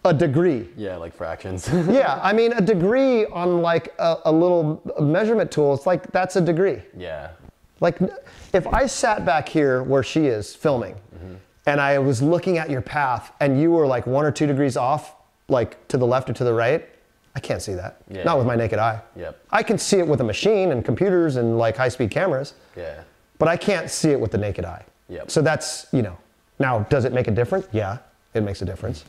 a degree. Yeah, like fractions. Yeah, I mean, a degree on like a little measurement tool, it's like, that's a degree. Yeah. Like, if I sat back here where she is filming, and I was looking at your path, and you were like 1 or 2 degrees off, like to the left or to the right, I can't see that. Yeah. Not with my naked eye. Yep. I can see it with a machine and computers and like high-speed cameras. Yeah. But I can't see it with the naked eye. Yep. So that's, now does it make a difference? Yeah, it makes a difference.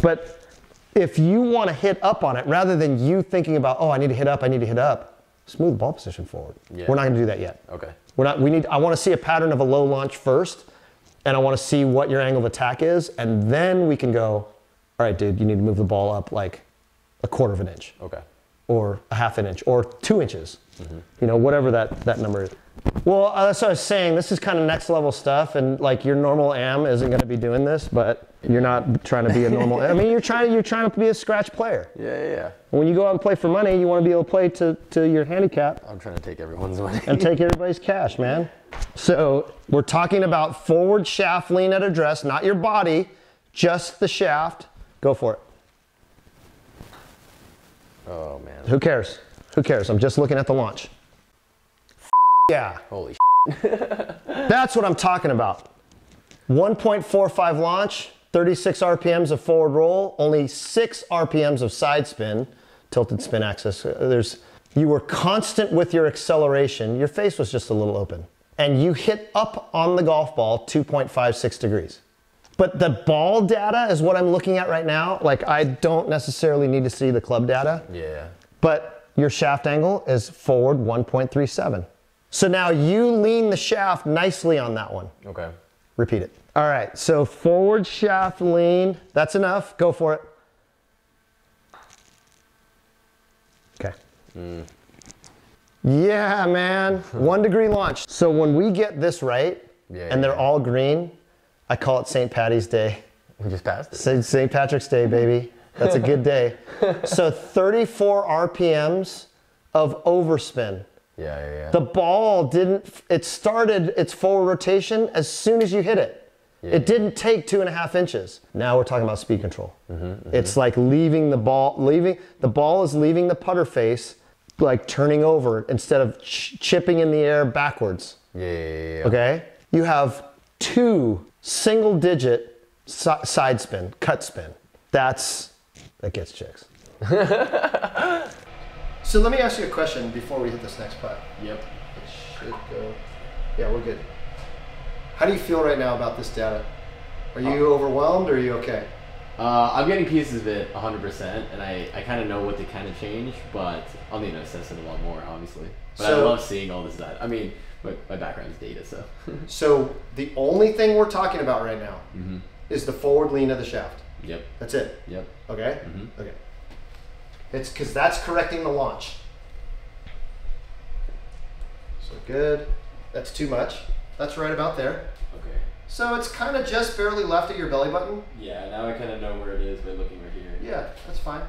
But if you want to hit up on it, rather than you thinking about, oh, I need to hit up, smooth ball position forward. Yeah. We're not going to do that yet. Okay. I want to see a pattern of a low launch first, and I want to see what your angle of attack is, and then we can go, all right, dude, you need to move the ball up like 1/4 of an inch. Okay. Or 1/2 inch, or 2 inches. Whatever that number is. Well, that's what I was saying. This is kind of next level stuff, and like your normal am isn't going to be doing this, but you're not trying to be a normal. I mean, you're trying to be a scratch player. Yeah. When you go out and play for money, you want to be able to play to your handicap. I'm trying to take everyone's money. And take everybody's cash, man. So we're talking about forward shaft lean at address, not your body, just the shaft. Go for it. Oh man. Who cares? Who cares? I'm just looking at the launch. Yeah. Holy That's what I'm talking about. 1.45 launch, 36 RPMs of forward roll, only 6 RPMs of side spin, tilted spin axis. You were constant with your acceleration. Your face was just a little open. And you hit up on the golf ball 2.56 degrees. But the ball data is what I'm looking at right now. Like, I don't necessarily need to see the club data. Yeah. But your shaft angle is forward 1.37. So now you lean the shaft nicely on that one. Okay. Repeat it. All right, so forward shaft lean. That's enough. Go for it. Okay. Yeah, man. 1 degree launch. So when we get this right, and they're all green, I call it St. Patty's Day. We just passed it. St. Patrick's Day, baby. That's a good day. So 34 RPMs of overspin. Yeah. The ball it started its forward rotation as soon as you hit it. Yeah. It didn't take 2.5 inches. Now we're talking about speed control. It's like leaving the ball is leaving the putter face, like turning over instead of chipping in the air backwards. Yeah. Okay? You have 2 single-digit side spin, cut spin. That gets chicks. So let me ask you a question before we hit this next putt. Yep. It should go. Yeah, we're good. How do you feel right now about this data? Are you overwhelmed or are you okay? I'm getting pieces of it 100%, and I kind of know what to kind of change, but I'll need to assess it a lot more, obviously. But I love seeing all this data. I mean, my background is data, so. So the only thing we're talking about right now is the forward lean of the shaft. Yep. That's it. Yep. Okay? Okay. It's because that's correcting the launch. So good. That's too much. That's right about there. Okay. So it's kind of just barely left at your belly button. Yeah, now I kind of know where it is by looking right here. Yeah, that's fine.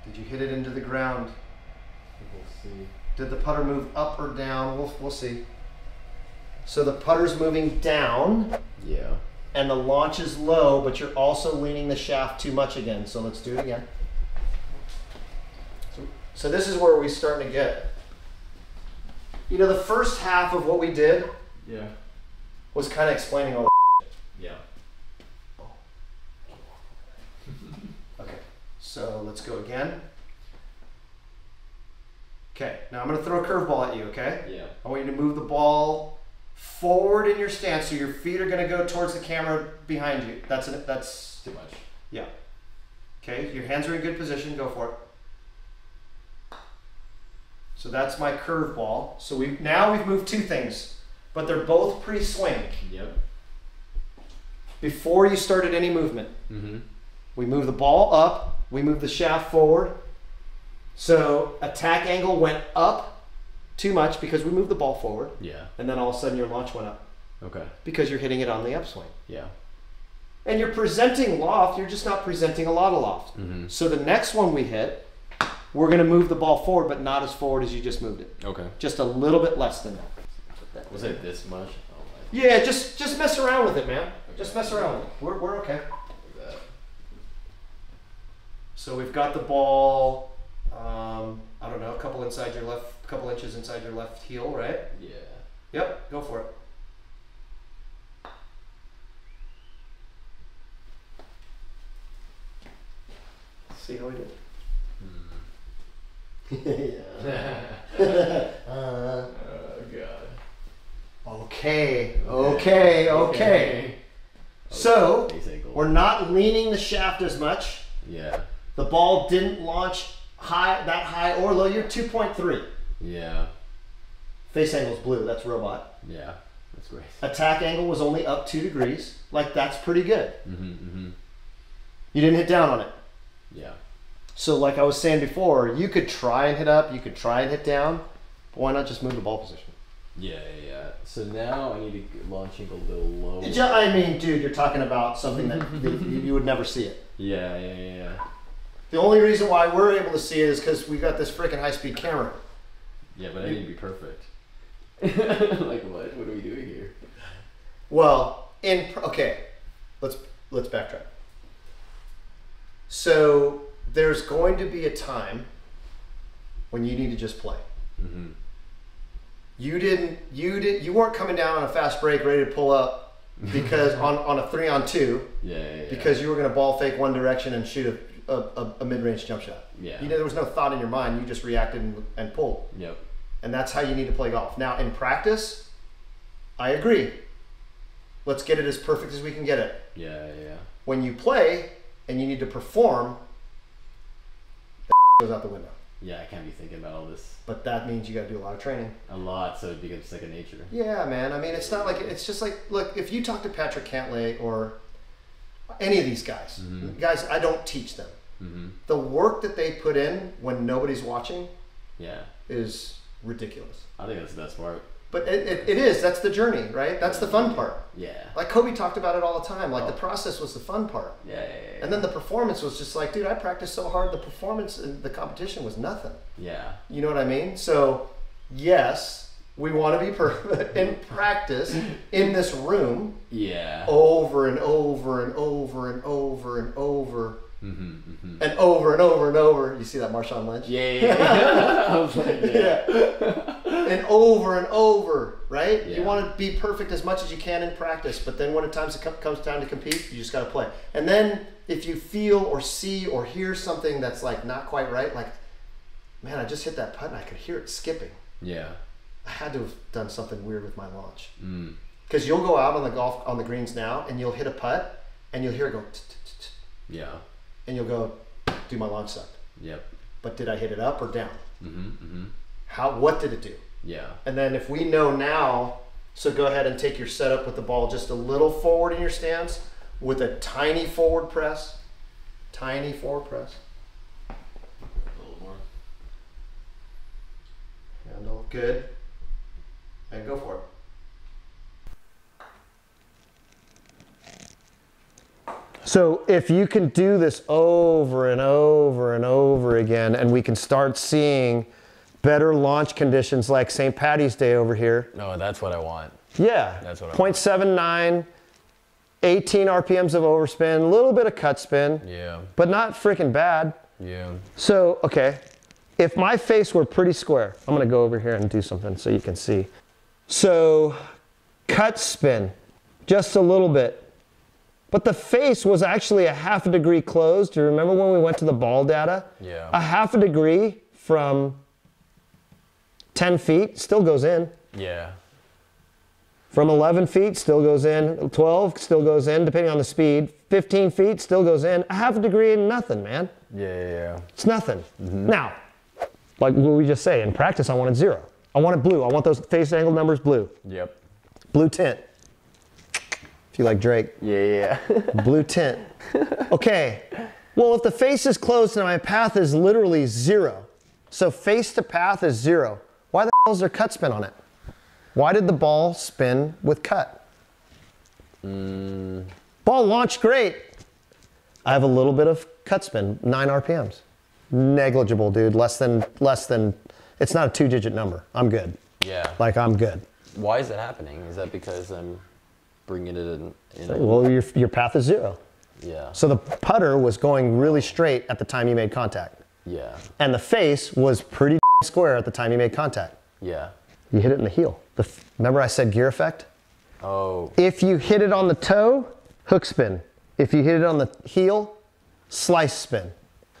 Did you hit it into the ground? We'll see. Did the putter move up or down? We'll see. So the putter's moving down. Yeah. And the launch is low, but you're also leaning the shaft too much again. So let's do it again. So this is where we're starting to get. You know, the first half of what we did was kind of explaining all the Yeah. Okay, so let's go again. Okay, now I'm going to throw a curveball at you, okay? Yeah. I want you to move the ball forward in your stance so your feet are going to go towards the camera behind you. That's Too much. Yeah. Okay, your hands are in good position. Go for it. So that's my curveball. So we've moved two things, but they're both pre-swing. Yep. Before you started any movement, we move the ball up, we move the shaft forward. So attack angle went up too much because we moved the ball forward. Yeah. And then all of a sudden your launch went up. Okay. Because you're hitting it on the upswing. Yeah. And you're presenting loft, you're just not presenting a lot of loft. So the next one we hit, we're going to move the ball forward, but not as forward as you just moved it. Okay. Just a little bit less than that. Was it this much? Oh my. Yeah, just mess around with it, man. Okay. Just mess around with it. We're okay. Like that. So we've got the ball, I don't know, a couple inches inside your left heel, right? Yeah. Yep, go for it. See how we did. Yeah. Oh god. Okay. So Base angle. we're not leaning the shaft as much. Yeah. The ball didn't launch that high or low. You're 2.3. Yeah. Face angle's blue. That's robot. Yeah. That's great. Attack angle was only up 2 degrees. Like, that's pretty good. You didn't hit down on it. Yeah. So like I was saying before, you could try and hit up, you could try and hit down, but why not just move the ball position? Yeah. So now I need to launch angle a little low. I mean, dude, you're talking about something that you would never see it. Yeah. The only reason why we're able to see it is because we got this freaking high-speed camera. Yeah, but I need to be perfect. Like what? What are we doing here? Well, okay, let's backtrack. So there's going to be a time when you need to just play. You weren't coming down on a fast break ready to pull up because on a 3-on-2. Yeah. Because you were going to ball fake one direction and shoot a mid-range jump shot. Yeah. You know, there was no thought in your mind. You just reacted and pulled. Yep. And that's how you need to play golf. Now, in practice, I agree. Let's get it as perfect as we can get it. Yeah. When you play and you need to perform, goes out the window. Yeah, I can't be thinking about all this. But that means you got to do a lot of training. A lot, so it becomes second nature. Yeah, man. I mean, it's not like, it's just like, look, if you talk to Patrick Cantlay or any of these guys, guys, I don't teach them. The work that they put in when nobody's watching is ridiculous. I think that's the best part. But it is. That's the journey, right? That's the fun part. Yeah. Like Kobe talked about it all the time. Like the process was the fun part. Yeah. And then the performance was just like, dude, I practiced so hard. The performance and the competition was nothing. Yeah. You know what I mean? So, yes, we want to be perfect in practice in this room. Yeah. Over and over and over and over and over And over and over and over. You see that Marshawn Lynch? Yeah. I was like, And over and over, right? Yeah. You want to be perfect as much as you can in practice, but then when it comes time to compete, you just got to play. And then if you feel or see or hear something that's like not quite right, like, man, I just hit that putt and I could hear it skipping. Yeah. I had to have done something weird with my launch. Because you'll go out on the greens now and you'll hit a putt and you'll hear it go, Yeah. and you'll go, dude, my launch sucked. Yep. But did I hit it up or down? What did it do? Yeah. And then if we know now, so go ahead and take your setup with the ball just a little forward in your stance with a tiny forward press. Tiny forward press. A little more. Handle, good. And go for it. So if you can do this over and over and over again, and we can start seeing better launch conditions like St. Paddy's Day over here. No, that's what I want. Yeah, That's what I want. 0.79, 18 RPMs of overspin, a little bit of cut spin, Yeah. but not freaking bad. Yeah. So, okay, if my face were pretty square, I'm gonna go over here and do something so you can see. So, cut spin, just a little bit. But the face was actually a half a degree closed. Do you remember when we went to the ball data? Yeah. A half a degree from 10 feet still goes in. Yeah. From 11 feet still goes in. 12 still goes in, depending on the speed. 15 feet still goes in. A half a degree ain't nothing, man. Yeah. It's nothing. Now, like what we just say, in practice I wanted 0. I wanted blue. I want those face angle numbers blue. Yep. Blue tint. If you like Drake. Yeah. Blue tint. Okay. Well, if the face is closed and my path is literally 0, so face to path is 0, why the hell is there cut spin on it? Why did the ball spin with cut? Ball launched great. I have a little bit of cut spin, 9 RPMs. Negligible, dude. Less than, it's not a 2-digit number. I'm good. Yeah. Like, I'm good. Why is that happening? Is that because I'm bringing it in? Well, your path is 0. Yeah. So the putter was going really straight at the time you made contact. Yeah. And the face was pretty square at the time you made contact. Yeah. You hit it in the heel. Remember I said gear effect? Oh. If you hit it on the toe, hook spin. If you hit it on the heel, slice spin.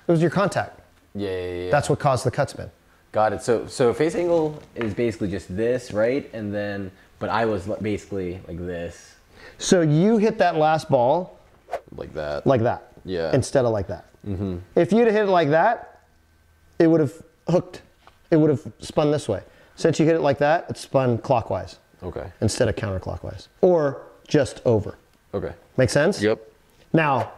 It was your contact. Yeah. That's what caused the cut spin. Got it. So face angle is basically just this, right? And then, but I was basically like this. So you hit that last ball Like that. like that. Yeah. Instead of like that. If you'd have hit it like that, it would have hooked. It would have spun this way. Since you hit it like that, it spun clockwise Okay. instead of counterclockwise. Or just over. Okay. Make sense? Yep. Now,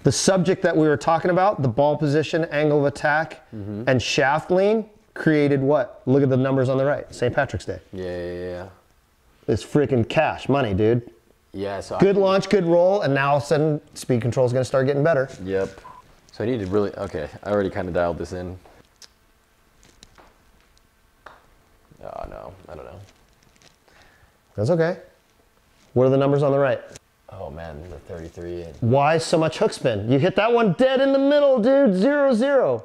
the subject that we were talking about, the ball position, angle of attack, and shaft lean, created what? Look at the numbers on the right. St. Patrick's Day. Yeah. It's freaking cash money, dude. Yeah. So Good launch, good roll, and now all of a sudden, speed control is going to start getting better. Yep. So I need to really. Okay. I already kind of dialed this in. Oh no. I don't know. That's okay. What are the numbers on the right? Oh man, the 33. Why so much hook spin? You hit that one dead in the middle, dude. 0-0.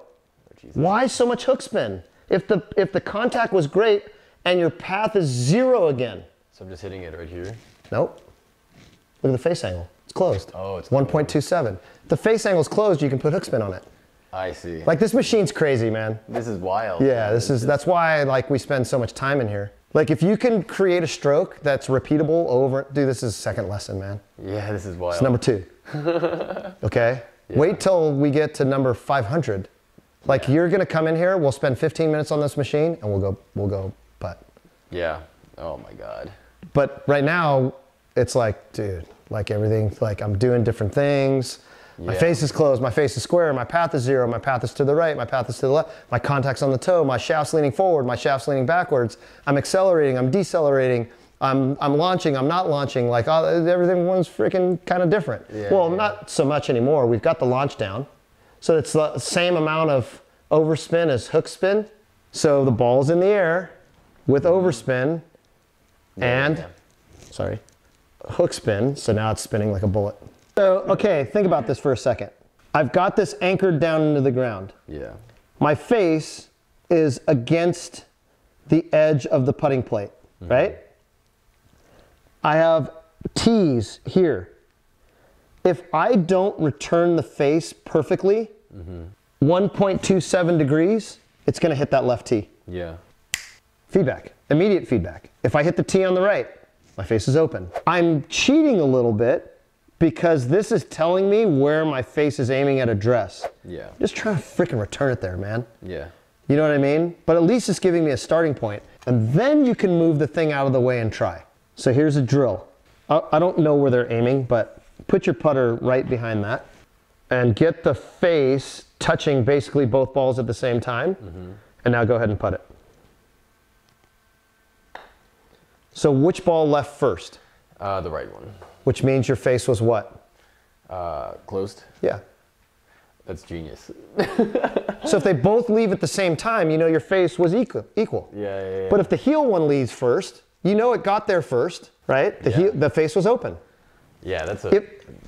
Why so much hook spin? If the contact was great and your path is 0 again. So I'm just hitting it right here. Nope. Look at the face angle. It's closed. Oh, it's 1.27. If the face angle's closed, you can put hook spin on it. I see. Like, this machine's crazy, man. This is wild. Yeah, that's why like we spend so much time in here. Like, if you can create a stroke that's repeatable over, dude, this is second lesson, man. Yeah, this is wild. It's number 2. Okay? Yeah. Wait till we get to number 500. Like, you're gonna come in here, we'll spend 15 minutes on this machine, and we'll go putt. Yeah. Oh my God. But right now, it's like, dude, like everything, like I'm doing different things. My face is closed, my face is square, my path is 0, my path is to the right, my path is to the left, my contact's on the toe, my shaft's leaning forward, my shaft's leaning backwards. I'm accelerating, I'm decelerating, I'm launching, I'm not launching. Like, everything was freaking kind of different. Yeah, well, not so much anymore. We've got the launch down. So it's the same amount of overspin as hook spin. So the ball's in the air with overspin and, hook spin. So now it's spinning like a bullet. So, okay, think about this for a second. I've got this anchored down into the ground. Yeah. My face is against the edge of the putting plate, right? I have tees here. If I don't return the face perfectly, 1.27 degrees, it's gonna hit that left tee. Yeah. Feedback, immediate feedback. If I hit the tee on the right, my face is open. I'm cheating a little bit because this is telling me where my face is aiming at address. Yeah. Just trying to freaking return it there, man. Yeah. You know what I mean? But at least it's giving me a starting point. And then you can move the thing out of the way and try. So here's a drill. I don't know where they're aiming, but put your putter right behind that and get the face touching basically both balls at the same time. And now go ahead and putt it. So which ball left first? The right one. Which means your face was what? Closed. Yeah. That's genius. So if they both leave at the same time, you know your face was equal. Yeah. But if the heel one leaves first, you know it got there first, right? The face was open. Yeah, that's a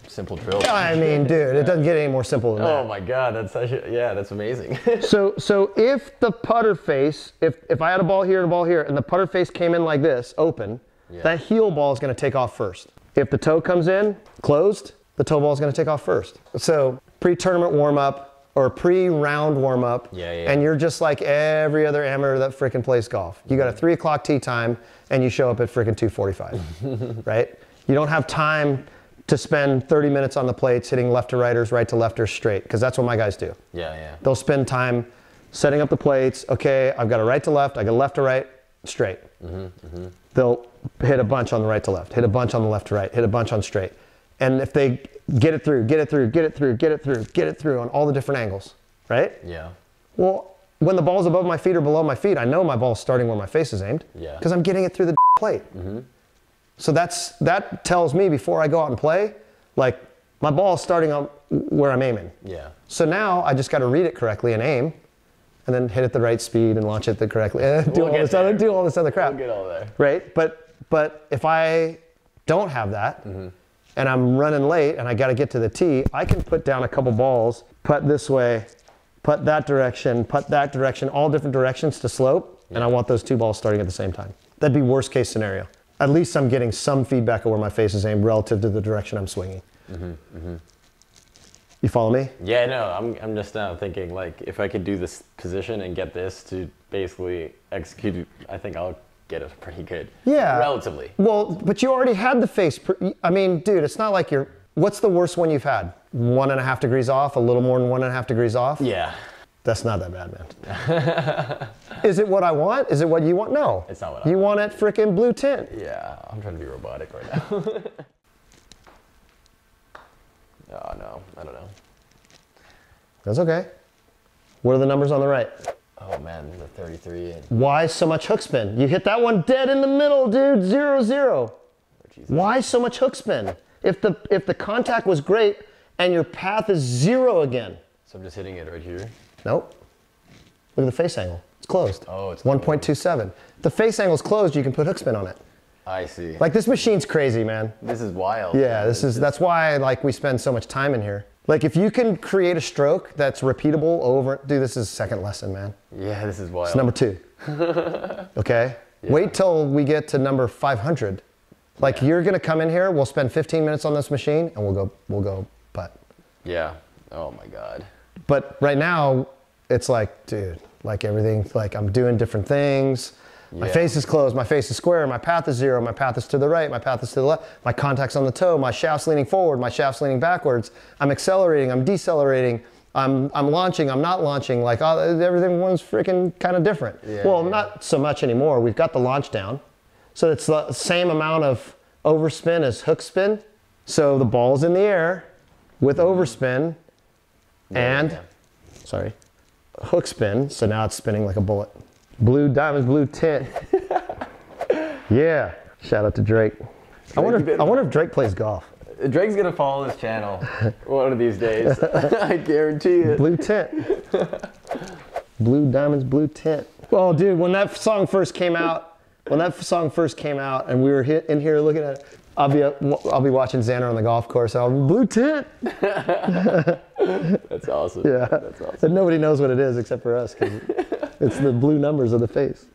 simple drill. I mean, dude, it doesn't get any more simple than that. Oh my God, that's such a, that's amazing. So if the putter face, if I had a ball here and a ball here, and the putter face came in like this, open, that heel ball is going to take off first. If the toe comes in closed, the toe ball is going to take off first. So pre-tournament warm-up or pre-round warm-up, and you're just like every other amateur that freaking plays golf. You got a 3 o'clock tee time, and you show up at freaking 2:45, right? You don't have time to spend 30 minutes on the plates hitting left to righters, right to lefters straight, because that's what my guys do. Yeah. They'll spend time setting up the plates. Okay, I've got a right to left, I got a left to right, straight. They'll hit a bunch on the right to left, hit a bunch on the left to right, hit a bunch on straight. And if they get it through on all the different angles, right? Yeah. Well, when the ball's above my feet or below my feet, I know my ball's starting where my face is aimed. Yeah. Because I'm getting it through the plate. So that tells me before I go out and play, like my ball is starting on where I'm aiming. Yeah. So now I just got to read it correctly and aim, and then hit it the right speed and launch it the correctly. Do all this other crap. We'll get all there. Right? But if I don't have that, and I'm running late and I got to get to the tee, I can put down a couple balls, putt this way, putt that direction, all different directions to slope, and I want those 2 balls starting at the same time. That'd be worst case scenario. At least I'm getting some feedback of where my face is aimed relative to the direction I'm swinging. You follow me? Yeah, no, I'm just now thinking, like, if I could do this position and get this to basically execute it, I think I'll get it pretty good. Yeah. Relatively. Well, but you already had the face. I mean, dude, it's not like you're, what's the worst one you've had? 1.5 degrees off, a little more than 1.5 degrees off? Yeah. That's not that bad, man. Is it what I want? Is it what you want? No. It's not what I want. You want it frickin' blue tint. Yeah, I'm trying to be robotic right now. Oh, no, I don't know. That's okay. What are the numbers on the right? Oh, man, the 33. Why so much hook spin? You hit that one dead in the middle, dude. 0-0. Why so much hook spin? If the contact was great and your path is 0 again. So I'm just hitting it right here? Nope. Look at the face angle. It's closed. Oh, it's 1.27. The face angle's closed, you can put hook spin on it. I see. Like, this machine's crazy, man. This is wild. Yeah, that's why, like, we spend so much time in here. Like, if you can create a stroke that's repeatable over, dude, this is second lesson, man. Yeah, this is wild. It's number 2. Okay? Yeah. Wait till we get to number 500. Like, you're gonna come in here, we'll spend 15 minutes on this machine, and we'll go putt. Yeah. Oh my God. But right now, it's like, dude, like everything, like I'm doing different things. My face is closed, my face is square, my path is 0, my path is to the right, my path is to the left, my contact's on the toe, my shaft's leaning forward, my shaft's leaning backwards. I'm accelerating, I'm decelerating, I'm launching, I'm not launching. Like, everything was freaking kind of different. Not so much anymore. We've got the launch down. So it's the same amount of overspin as hook spin. So the ball's in the air with overspin and, hook spin. So now it's spinning like a bullet. Blue diamonds, blue tint. Yeah. Shout out to Drake. I wonder if Drake plays golf. Drake's gonna follow this channel one of these days. I guarantee it. Blue tint. Blue diamonds, blue tint. Oh, dude, when that song first came out, and we were in here looking at it, I'll be watching Xander on the golf course. Blue tint. That's awesome. Yeah. That's awesome. And nobody knows what it is except for us because it's the blue numbers of the face.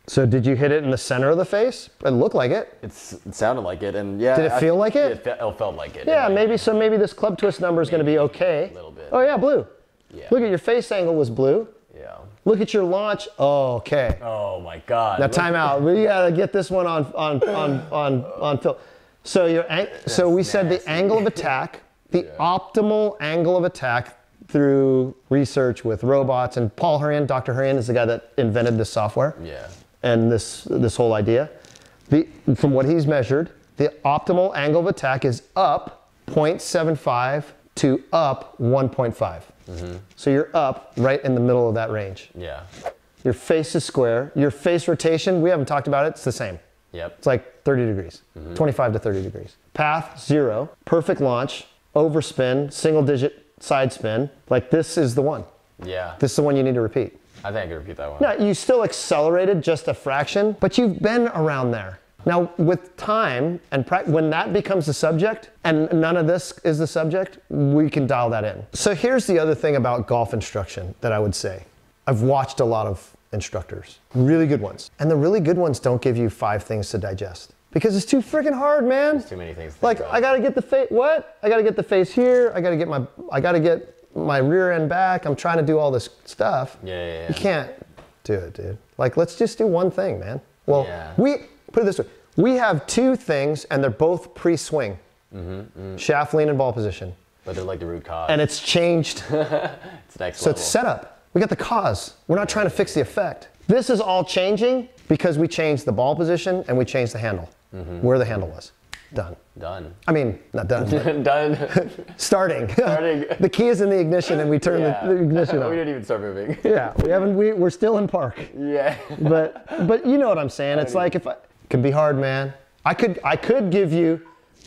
So did you hit it in the center of the face? It looked like it. It sounded like it, and yeah. Did it feel like it? It felt like it. Yeah, maybe this club twist number is going to be okay. A little bit. Oh yeah, blue. Yeah. Look at your face angle was blue. Yeah. Look at your launch. Oh, okay. Oh my God. Now time out. We gotta get this one on film. So we said the angle of attack, the optimal angle of attack through research with robots, and Paul Hurrian, Dr. Hurrian is the guy that invented this software. Yeah. And this whole idea. From what he's measured, the optimal angle of attack is up 0.75 to up 1.5. So you're up right in the middle of that range. Yeah. Your face is square. Your face rotation, we haven't talked about it, it's the same. Yep. It's like 30 degrees, 25 to 30 degrees. Path, 0, perfect launch, overspin, single digit side spin. Like this is the one. Yeah. This is the one you need to repeat. I think I can repeat that one. Now, you still accelerated just a fraction, but you've been around there. Now, with time and when that becomes the subject and none of this is the subject, we can dial that in. So here's the other thing about golf instruction that I would say. I've watched a lot of instructors, really good ones. And the really good ones don't give you 5 things to digest because it's too freaking hard, man. There's too many things to Like, think about. I gotta get the face, what? I gotta get the face here. I gotta get my rear end back. I'm trying to do all this stuff. Yeah. You can't do it, dude. Like, let's just do one thing, man. Well, Yeah. we put it this way. We have 2 things, and they're both pre-swing. Shaft lean and ball position. But they're like the root cause. And it's changed. It's next So level. it's setup. We got the cause. We're not trying to fix the effect. This is all changing because we changed the ball position and we changed the handle. Where the handle was. Done. Done. I mean, not done, but Done. starting. Starting. The key is in the ignition and we turn the ignition We on. didn't even start moving. Yeah, we're still in park. Yeah. But you know what I'm saying. It's like it can be hard, man. I could give you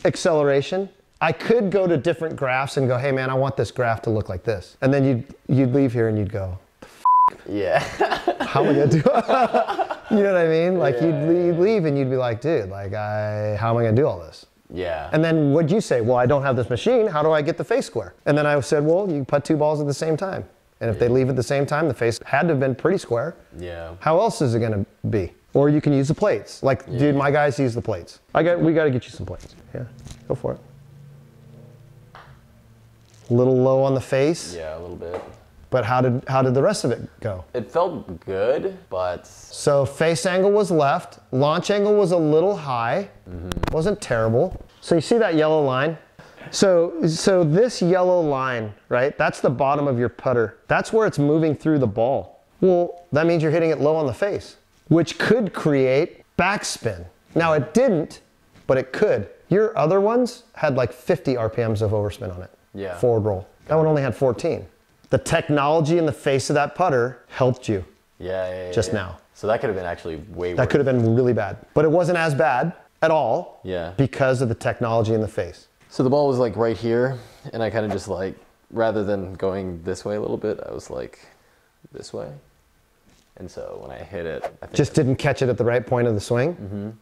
acceleration. I could go to different graphs and go, hey man, I want this graph to look like this. And then you'd leave here and you'd go, Yeah. how am I gonna do it? You know what I mean? Like you'd leave and you'd be like, dude, like how am I gonna do all this? Yeah. And then what'd you say? Well, I don't have this machine. How do I get the face square? And then I said, well, you put 2 balls at the same time. And if they leave at the same time, the face had to have been pretty square. Yeah. How else is it gonna be? Or you can use the plates. Like, dude, my guys use the plates. We gotta get you some plates. Yeah, go for it. A little low on the face, Yeah, a little bit. but how did the rest of it go? It felt good, but So face angle was left, launch angle was a little high, wasn't terrible. So you see that yellow line? So this yellow line, right? That's the bottom of your putter. That's where it's moving through the ball. Well, that means you're hitting it low on the face, which could create backspin. Now it didn't, but it could. Your other ones had like 50 RPMs of overspin on it. Yeah. Forward roll. That one only had 14. The technology in the face of that putter helped you just now. So that could have been actually way worse. That could have been really bad, but it wasn't as bad at all. Yeah. Because of the technology in the face. So the ball was like right here, and I kind of just like, rather than going this way a little bit, I was like this way. And so when I hit it, I think Just didn't catch it at the right point of the swing.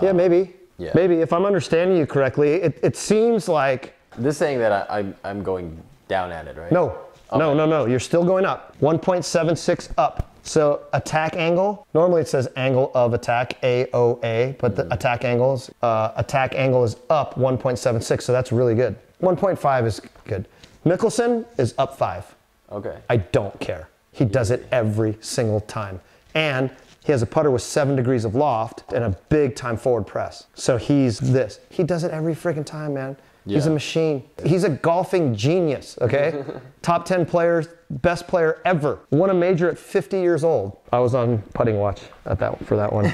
Yeah, maybe. yeah. Maybe if I'm understanding you correctly, it seems like this saying that I'm going down at it, right? no. You're still going up. 1.76 up. So attack angle. Normally it says angle of attack, AOA, but the attack angle is up 1.76. So that's really good. 1.5 is good. Mickelson is up 5. Okay. I don't care. He does it every single time. And he has a putter with 7 degrees of loft and a big time forward press. So he's this. He does it every freaking time, man. He's a Yeah. machine. He's a golfing genius, okay? Top 10 players, best player ever. Won a major at 50 years old. I was on putting watch for that one.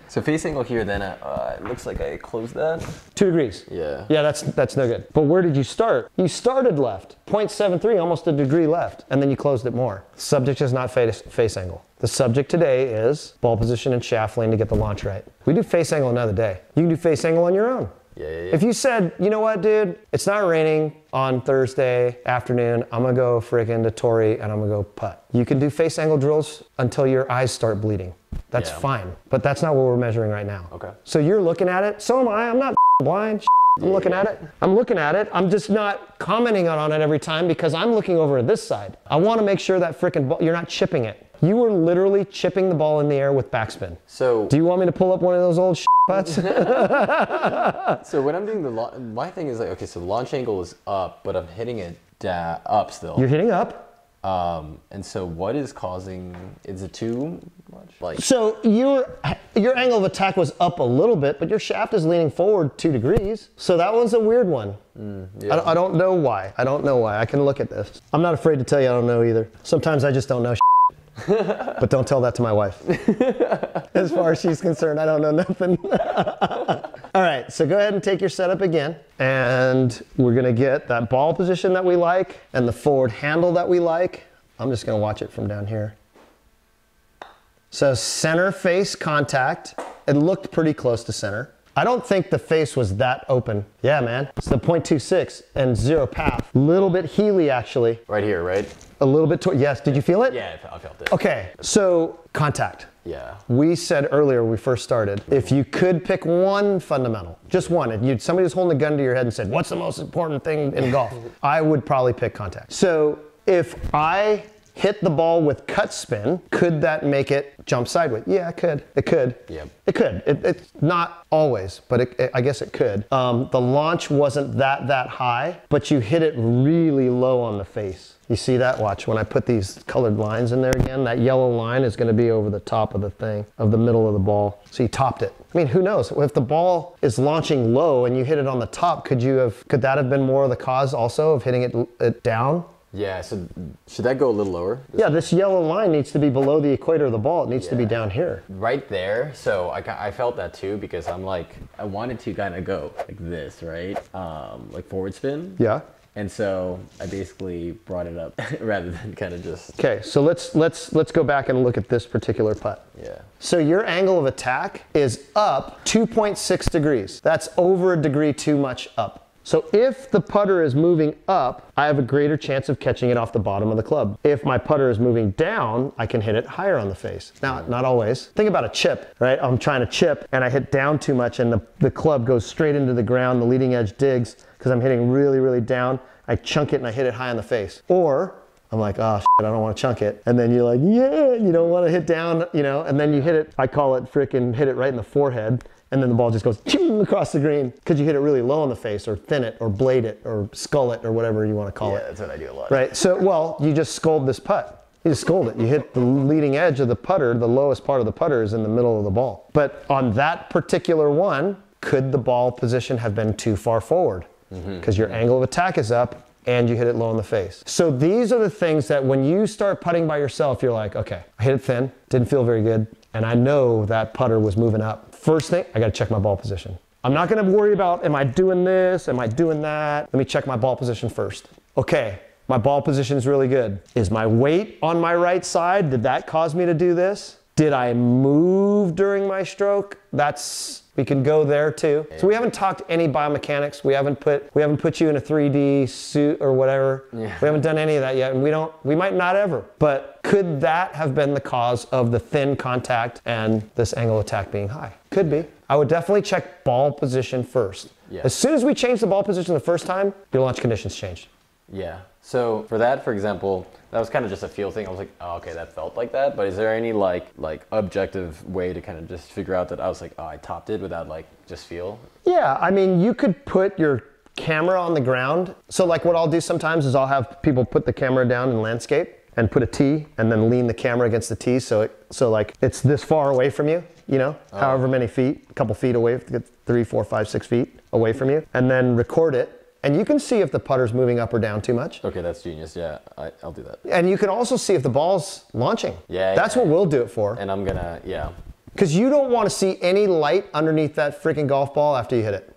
So face angle here, then it looks like I closed that. 2 degrees. Yeah. Yeah, that's no good. But where did you start? You started left, 0.73, almost a degree left, and then you closed it more. Subject is not face angle. The subject today is ball position and shaft lean to get the launch right. We do face angle another day. You can do face angle on your own. Yeah. If you said, you know what, dude, it's not raining on Thursday afternoon, I'm gonna go frickin' to Torrey and I'm gonna go putt. You can do face angle drills until your eyes start bleeding. That's Yeah. fine, but that's not what we're measuring right now. Okay. So you're looking at it, so am I, I'm not blind. I'm looking at it. I'm looking at it. I'm just not commenting on it every time because I'm looking over at this side. I want to make sure that frickin' ball, you're not chipping it. You were literally chipping the ball in the air with backspin. So do you want me to pull up one of those old putts? So when I'm doing my thing is like, okay, so the launch angle is up, but I'm hitting it up still. You're hitting up. And so what is causing, is it too much? Like, so your angle of attack was up a little bit, but your shaft is leaning forward 2 degrees. So that one's a weird one. yeah. I don't know why. I don't know why. I can look at this. I'm not afraid to tell you I don't know either. Sometimes I just don't know. But don't tell that to my wife. As far as she's concerned, I don't know nothing. All right, so go ahead and take your setup again. And we're gonna get that ball position that we like and the forward handle that we like. I'm just gonna watch it from down here. So center face contact. It looked pretty close to center. I don't think the face was that open. Yeah, man. It's the 0.26 and 0 path. Little bit Healy actually. right here, right? A little bit, yes, did you feel it? Yeah, I felt it. Okay, so contact. Yeah. We said earlier when we first started, if you could pick one fundamental, just one, and somebody was holding a gun to your head and said, what's the most important thing in golf? I would probably pick contact. So if I hit the ball with cut spin, could that make it jump sideways? Yeah, it could. It could. Yep. It could. It's not always, but I guess it could. The launch wasn't that high, but you hit it really low on the face. You see that? Watch, when I put these colored lines in there again, that yellow line is gonna be over the top of the thing, of the middle of the ball. So you topped it. I mean, who knows? If the ball is launching low and you hit it on the top, could that have been more of the cause also of hitting it down? Yeah, so should that go a little lower? Yeah, this yellow line needs to be below the equator of the ball. It needs to be down here. Right there, so I felt that too because I'm like, I wanted to kind of go like this, right? Like forward spin. Yeah. And so I basically brought it up rather than kind of just. Okay, so let's go back and look at this particular putt. Yeah. So your angle of attack is up 2.6 degrees. That's over a degree too much up. So if the putter is moving up, I have a greater chance of catching it off the bottom of the club. If my putter is moving down, I can hit it higher on the face. Now, not always. Think about a chip, right? I'm trying to chip and I hit down too much and the club goes straight into the ground, the leading edge digs because I'm hitting really, really down. I chunk it and I hit it high on the face. Or I'm like, oh shit, I don't want to chunk it. And then you're like, yeah, you don't want to hit down, you know, and then you hit it, I call it frickin' hit it right in the forehead. And then the ball just goes across the green because you hit it really low on the face or thin it or blade it or skull it or whatever you want to call it. Yeah, that's what I do a lot. Right, so, well, you just sculled this putt. You just sculled it. You hit the leading edge of the putter, the lowest part of the putter is in the middle of the ball. But on that particular one, could the ball position have been too far forward? Because your angle of attack is up and you hit it low on the face. So these are the things that when you start putting by yourself, you're like, okay, I hit it thin, didn't feel very good, and I know that putter was moving up. First thing, I gotta check my ball position. I'm not gonna worry about, am I doing this, am I doing that? Let me check my ball position first. Okay, my ball position is really good. Is my weight on my right side? Did that cause me to do this? Did I move during my stroke? We can go there too. So we haven't talked any biomechanics. We haven't put you in a 3D suit or whatever. Yeah. We haven't done any of that yet, and we might not ever. But could that have been the cause of the thin contact and this angle attack being high? Could be. I would definitely check ball position first. Yeah. As soon as we change the ball position the first time, your launch conditions changed. Yeah. So for that, for example, that was kind of just a feel thing. I was like, oh, okay, that felt like that. But is there any like objective way to kind of just figure out that I was like, oh, I topped it without like just feel? Yeah, I mean, you could put your camera on the ground. So like what I'll do sometimes is I'll have people put the camera down in landscape and put a tee and then lean the camera against the tee so like it's this far away from you, you know, however many feet, a couple feet away, 3, 4, 5, 6 feet away from you, and then record it. And you can see if the putter's moving up or down too much. Okay, that's genius. Yeah, I'll do that. And you can also see if the ball's launching. Yeah. That's what we'll do it for. And I'm gonna, yeah. Because you don't want to see any light underneath that freaking golf ball after you hit it.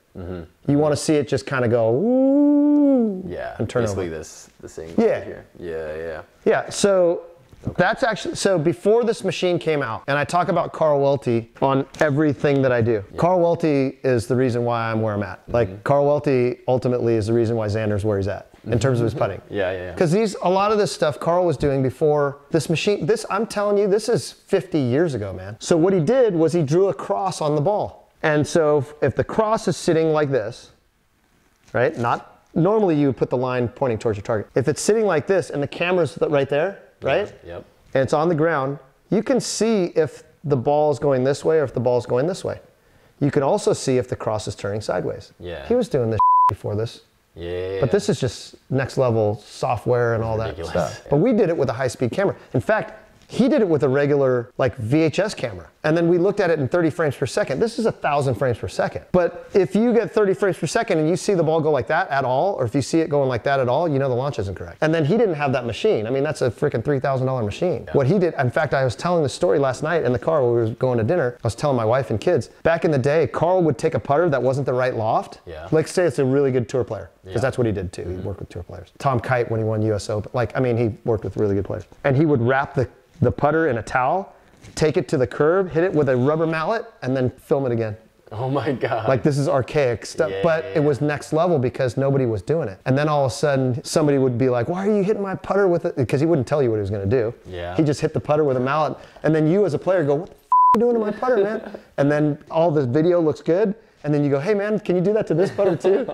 You want to see it just kind of go, ooh, yeah, and turn basically over. this thing Yeah. right here. Yeah. Yeah, so that's actually, so before this machine came out, and I talk about Carl Welty on everything that I do. Yeah. Carl Welty is the reason why I'm where I'm at. Like, Carl Welty ultimately is the reason why Xander's where he's at in terms of his putting. Yeah. Because a lot of this stuff Carl was doing before this machine, I'm telling you, this is 50 years ago, man. So what he did was he drew a cross on the ball. And so if the cross is sitting like this, right? Not normally you would put the line pointing towards your target. If it's sitting like this and the camera's right there, right? Yep. And it's on the ground, you can see if the ball is going this way or if the ball is going this way. You can also see if the cross is turning sideways. Yeah. He was doing this before this. Yeah. But this is just next level software and all ridiculous. that stuff. But we did it with a high-speed camera. In fact, he did it with a regular like VHS camera. And then we looked at it in 30 frames per second. This is 1,000 frames per second. But if you get 30 frames per second and you see the ball go like that at all, or if you see it going like that at all, you know the launch isn't correct. And then he didn't have that machine. I mean, that's a freaking $3,000 machine. Yeah. What he did, in fact, I was telling the story last night in the car when we were going to dinner. I was telling my wife and kids, back in the day, Carl would take a putter that wasn't the right loft. Yeah. Like say it's a really good tour player, because that's what he did too. He worked with tour players. Tom Kite when he won US Open. Like, I mean, he worked with really good players. And he would wrap the putter in a towel, take it to the curb, hit it with a rubber mallet, and then film it again. Oh my God. Like this is archaic stuff, but it was next level because nobody was doing it. And then all of a sudden somebody would be like, why are you hitting my putter with it? Because he wouldn't tell you what he was gonna do. Yeah. He just hit the putter with a mallet. And then you as a player go, what the are you doing to my putter, man? And then all this video looks good. And then you go, hey man, can you do that to this putter too?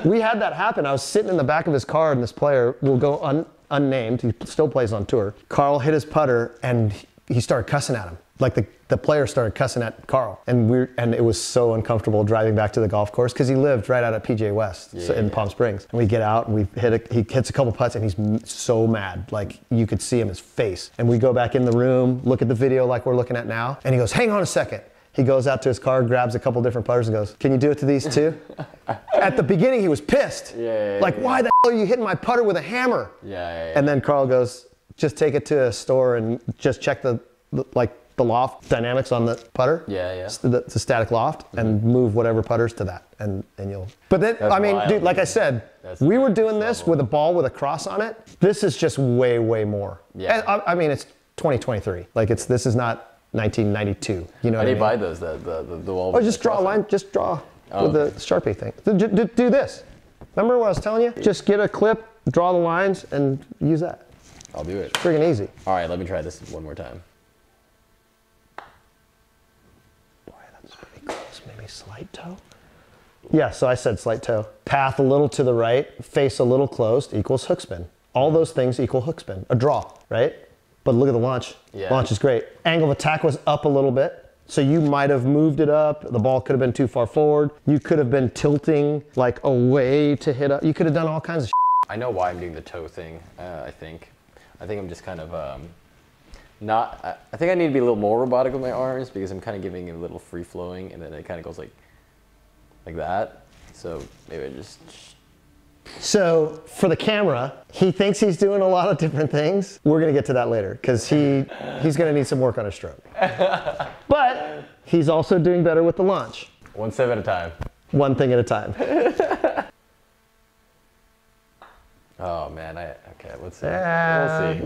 We had that happen. I was sitting in the back of his car and this player will go unnamed, he still plays on tour. Carl hit his putter and he started cussing at him. Like the player started cussing at Carl. And it was so uncomfortable driving back to the golf course because he lived right out at PGA West in Palm Springs. And we get out and he hits a couple putts and he's so mad. Like you could see him, his face. And we go back in the room, look at the video like we're looking at now. And he goes, hang on a second. He goes out to his car, grabs a couple different putters and goes, can you do it to these too? At the beginning, he was pissed. Like, why the hell are you hitting my putter with a hammer? And then Carl goes, just take it to a store and just check the loft dynamics on the putter. The static loft and move whatever putters to that. And you'll, but then, I mean, wild, dude, like I said, we were doing this with a ball with a cross on it. This is just way, way more. And, I mean, it's 2023. Like this is not 1992. You know what I mean? How do you buy those? The wall. Oh, just draw a line. Just draw with the Sharpie thing. Do this. Remember what I was telling you? Just get a clip, draw the lines, and use that. I'll do it. It's friggin' easy. All right, let me try this one more time. Boy, that's pretty close. Maybe slight toe. Yeah, so I said slight toe. Path a little to the right, face a little closed equals hook spin. All those things equal hook spin. A draw, right? But look at the launch. Launch is great. Angle of attack was up a little bit. So you might have moved it up. The ball could have been too far forward. You could have been tilting like away to hit up. You could have done all kinds of shit. I know why I'm doing the toe thing, I think. I think I'm just kind of I think I need to be a little more robotic with my arms because I'm kind of giving it a little free flowing and then it kind of goes like that. So maybe I just... So for the camera, he thinks he's doing a lot of different things. We're gonna get to that later because he's gonna need some work on his stroke. But he's also doing better with the launch. One step at a time. One thing at a time. Oh man, okay, let's see.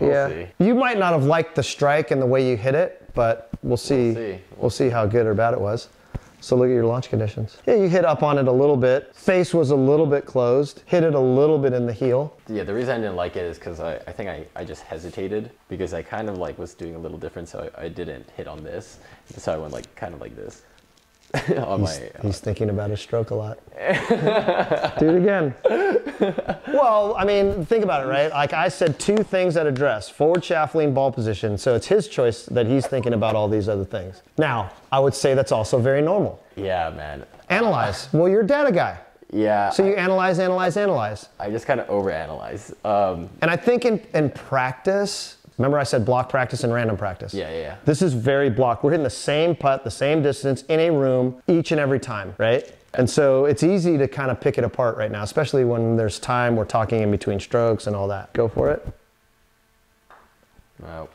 We'll see. You might not have liked the strike and the way you hit it, but we'll see. We'll see how good or bad it was. So look at your launch conditions. Yeah, you hit up on it a little bit. Face was a little bit closed. Hit it a little bit in the heel. Yeah, the reason I didn't like it is because I think I just hesitated because I kind of was doing a little different, so I didn't hit on this. So I went kind of like this. He's thinking about his stroke a lot. Do it again. Well, I mean, think about it, right? Like I said, two things at address: forward shaft lean, ball position. So it's his choice that he's thinking about all these other things. Now, I would say that's also very normal. Yeah, man. Analyze. Well, you're a data guy. Yeah. So you analyze. I just kind of overanalyze. And I think in practice, remember I said block practice and random practice? Yeah. This is very block. We're hitting the same putt, the same distance in a room each and every time, right? And so it's easy to kind of pick it apart right now, especially when there's time we're talking in between strokes and all that. Go for it. No,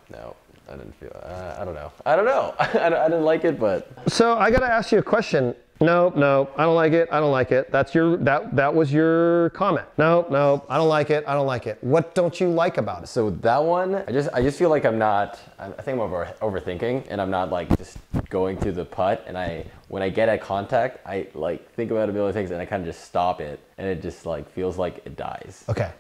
I didn't feel, I don't know. I didn't like it, but. So I got to ask you a question. No, I don't like it. That was your comment. No, I don't like it. What don't you like about it? So that one, I just feel like I think I'm overthinking and I'm not just going through the putt and when I get at contact, I think about a million things and I kind of just stop it and it just feels like it dies. Okay.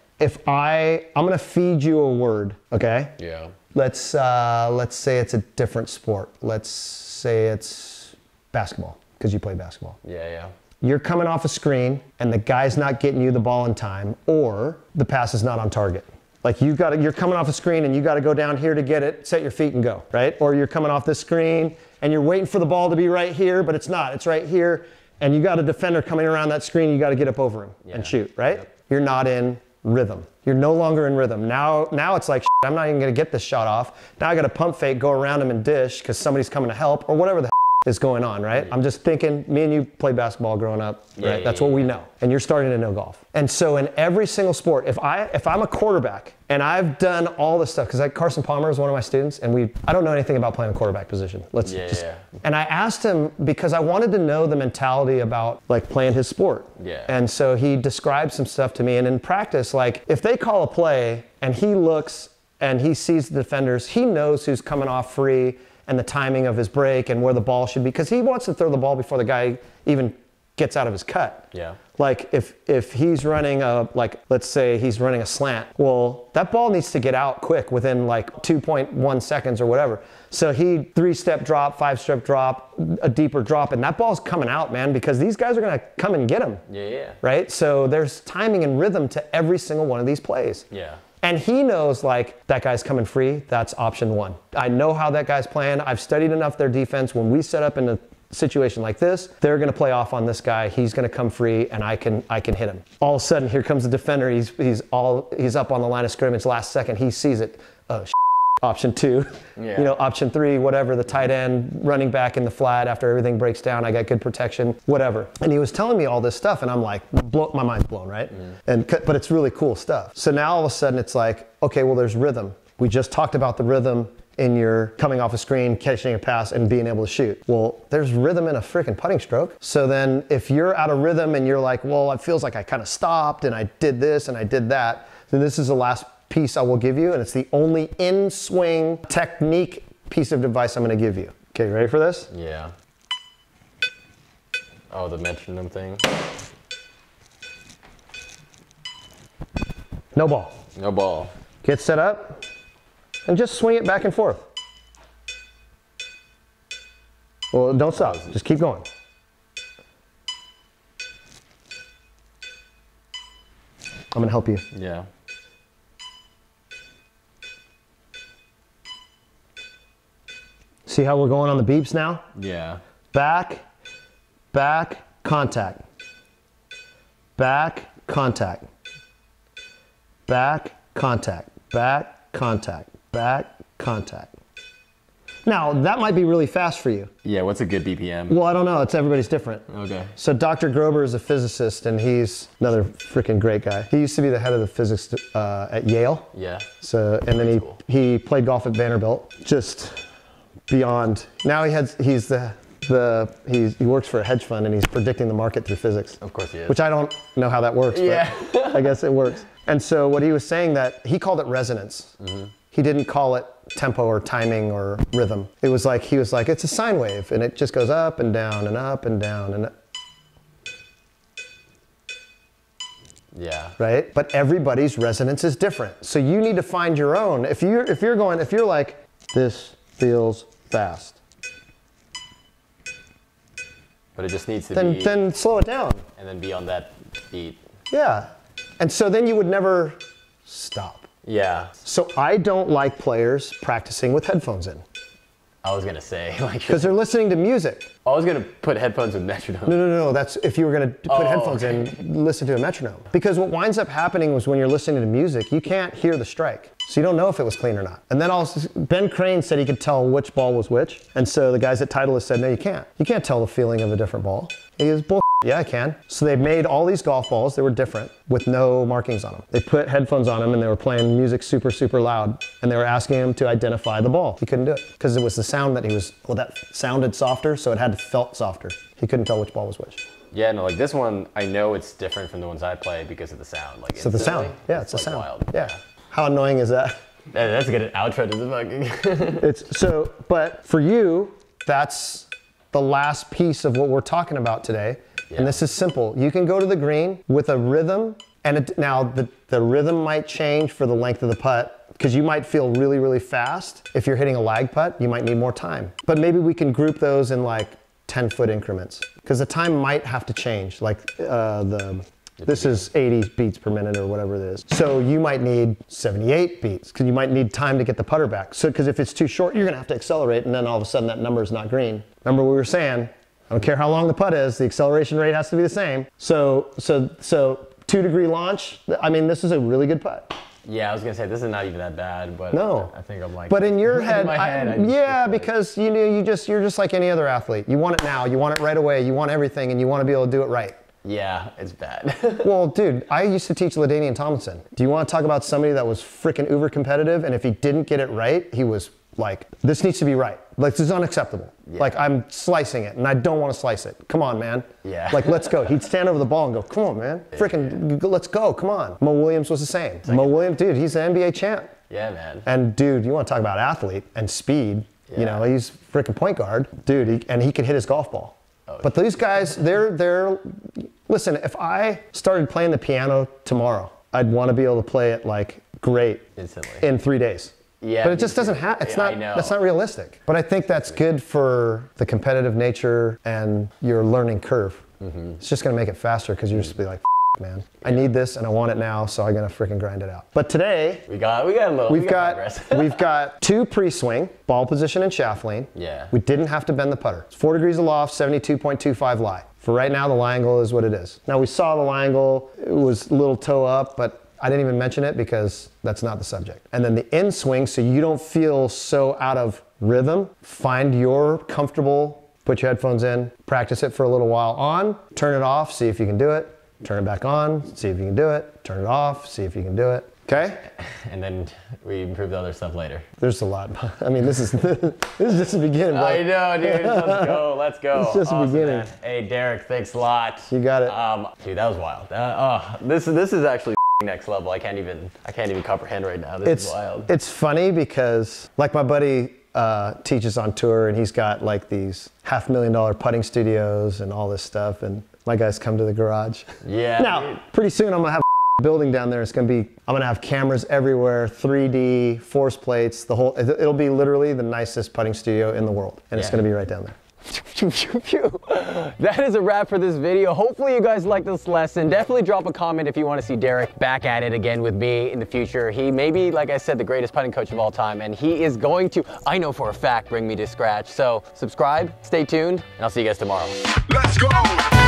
I'm gonna feed you a word, okay? Yeah. Let's say it's a different sport. Let's say it's basketball, because you play basketball. Yeah. you're coming off a screen and the guy's not getting you the ball in time, or the pass is not on target. Like you're coming off a screen and you got to go down here to get it, set your feet and go, right? Or you're coming off this screen and you're waiting for the ball to be right here, but it's not, it's right here. And you got a defender coming around that screen, you got to get up over him and shoot, right? Yep. You're not in rhythm. You're no longer in rhythm. Now it's like, I'm not even going to get this shot off. Now I got to pump fake, go around him and dish because somebody's coming to help or whatever the is going on, right? I'm just thinking, me and you played basketball growing up, right? That's what we know. And you're starting to know golf. And so in every single sport, if I'm a quarterback and I've done all this stuff, because Carson Palmer is one of my students, and I don't know anything about playing a quarterback position. And I asked him because I wanted to know the mentality about like playing his sport. Yeah. And so he described some stuff to me. And in practice, like if they call a play and he looks and he sees the defenders, he knows who's coming off free and the timing of his break and where the ball should be, because he wants to throw the ball before the guy even gets out of his cut. Yeah. Like if he's running let's say he's running a slant, well, that ball needs to get out quick within like 2.1 seconds or whatever. So he 3-step drop, 5-step drop, a deeper drop, and that ball's coming out, man, because these guys are gonna come and get him. Yeah. Right? So there's timing and rhythm to every single one of these plays. Yeah. And he knows like that guy's coming free, that's option one. I know how that guy's playing. I've studied enough their defense. When we set up in a situation like this, they're gonna play off on this guy. He's gonna come free and I can hit him. All of a sudden, here comes the defender. He's up on the line of scrimmage last second. He sees it. Oh, option two, option three, whatever, the tight end, running back in the flat after everything breaks down, I got good protection, whatever. And he was telling me all this stuff and I'm like, my mind's blown, right? But it's really cool stuff. So now all of a sudden it's like, okay, well there's rhythm. We just talked about the rhythm in your coming off a screen, catching a pass and being able to shoot. Well, there's rhythm in a freaking putting stroke. So then if you're out of rhythm and you're like, well, it feels like I kind of stopped and I did this and I did that, then this is the last piece I will give you, and it's the only in-swing technique piece of advice I'm gonna give you. Okay, ready for this? Yeah. Oh, the metronome thing. No ball. No ball. Get set up and just swing it back and forth. Well, don't stop, just keep going. I'm gonna help you. Yeah. See how we're going on the beeps now? Yeah. Back, contact. Back, contact. Back, contact. Back, contact. Back, contact. Now, that might be really fast for you. Yeah, what's a good BPM? Well, I don't know. Everybody's different. Okay. So Dr. Grober is a physicist, and he's another freaking great guy. He used to be the head of the physics at Yale. Yeah. So, and then he played golf at Vanderbilt. Just beyond. Now he works for a hedge fund and he's predicting the market through physics. Of course he is. Which I don't know how that works, but I guess it works. And so what he was saying, that he called it resonance. Mm-hmm. He didn't call it tempo or timing or rhythm. It was like, he was like, it's a sine wave and it just goes up and down and up and down and up. Yeah. Right? But everybody's resonance is different. So you need to find your own. If you're like, this feels fast. But it just needs to be. Then slow it down. And then be on that beat. Yeah. And so then you would never stop. Yeah. So I don't like players practicing with headphones in. I was gonna say, like, because they're listening to music. I was gonna put headphones with metronome. No. That's if you were gonna put headphones in, listen to a metronome. Because what winds up happening was when you're listening to music, you can't hear the strike. So you don't know if it was clean or not. And then Ben Crane said he could tell which ball was which. And so the guys at Titleist said, no, you can't. You can't tell the feeling of a different ball. He goes, bull. Yeah, I can. So they made all these golf balls, they were different, with no markings on them. They put headphones on them and they were playing music super, super loud. And they were asking him to identify the ball. He couldn't do it because it was the sound that that sounded softer, so it had to felt softer. He couldn't tell which ball was which. Yeah, no, like this one, I know it's different from the ones I play because of the sound. Like, so the sound, yeah, it's the sound. Wild. Yeah. How annoying is that? That's a good outro to the fucking. But for you, that's the last piece of what we're talking about today. Yeah. And this is simple. You can go to the green with a rhythm, and now the rhythm might change for the length of the putt, because you might feel really, really fast. If you're hitting a lag putt, you might need more time. But maybe we can group those in like 10-foot increments because the time might have to change. Like this is 80 beats per minute or whatever it is. So you might need 78 beats because you might need time to get the putter back. So because if it's too short, you're gonna have to accelerate and then all of a sudden that number is not green. Remember what we were saying? I don't care how long the putt is, the acceleration rate has to be the same. So 2-degree launch, I mean, this is a really good putt. Yeah, I was gonna say this is not even that bad, but no. I think I'm like. But in your head, yeah, because you're just like any other athlete. You want it now, you want it right away, you want everything, and you want to be able to do it right. Yeah, it's bad. Well, dude, I used to teach LaDainian Tomlinson. Do you want to talk about somebody that was freaking uber competitive, and if he didn't get it right, he was like, this needs to be right. Like, this is unacceptable. Yeah. Like, I'm slicing it, and I don't want to slice it. Come on, man. Yeah. Like, let's go. He'd stand over the ball and go, come on, man. Freaking, let's go. Come on. Mo Williams was the same. Mo Williams, dude, he's an NBA champ. Yeah, man. And, dude, you want to talk about athlete and speed. Yeah. You know, he's freaking point guard. Dude, and he could hit his golf ball. Oh, but these guys, they're, listen, if I started playing the piano tomorrow, I'd want to be able to play it, like, great. Instantly. In 3 days. Yeah, but it just doesn't happen. It's not. That's not realistic. But I think that's good for the competitive nature and your learning curve. Mm-hmm. It's just gonna make it faster because you just be like, man, I need this and I want it now, so I'm gonna freaking grind it out. But today we got a little. We've got progress. We've got 2 pre-swing, ball position and shaft lean. Yeah. We didn't have to bend the putter. It's 4 degrees aloft, 72.25 lie. For right now, the lie angle is what it is. Now we saw the lie angle. It was a little toe up, but I didn't even mention it because that's not the subject. And then the in swing, so you don't feel so out of rhythm, find your comfortable, put your headphones in, practice it for a little while on, turn it off, see if you can do it, turn it back on, see if you can do it, turn it off, see if you can do it. Okay? And then we improve the other stuff later. There's a lot. I mean, this is just the beginning, bro. I know, dude. Let's go. It's just the beginning. Man. Hey, Derek, thanks a lot. You got it. Dude, that was wild. This is actually next level. I can't even comprehend right now. This is wild. It's funny because, like, my buddy teaches on tour, and he's got like these $500,000 putting studios and all this stuff, and my guys come to the garage. Yeah. Now, dude. Pretty soon I'm gonna have a building down there. I'm gonna have cameras everywhere, 3D, force plates, it'll be literally the nicest putting studio in the world, and it's gonna be right down there. That is a wrap for this video. Hopefully you guys liked this lesson. Definitely drop a comment if you want to see Derek back at it again with me in the future. He may be, like I said, the greatest putting coach of all time, and he is going to, I know for a fact, bring me to scratch. So subscribe, stay tuned, and I'll see you guys tomorrow. Let's go!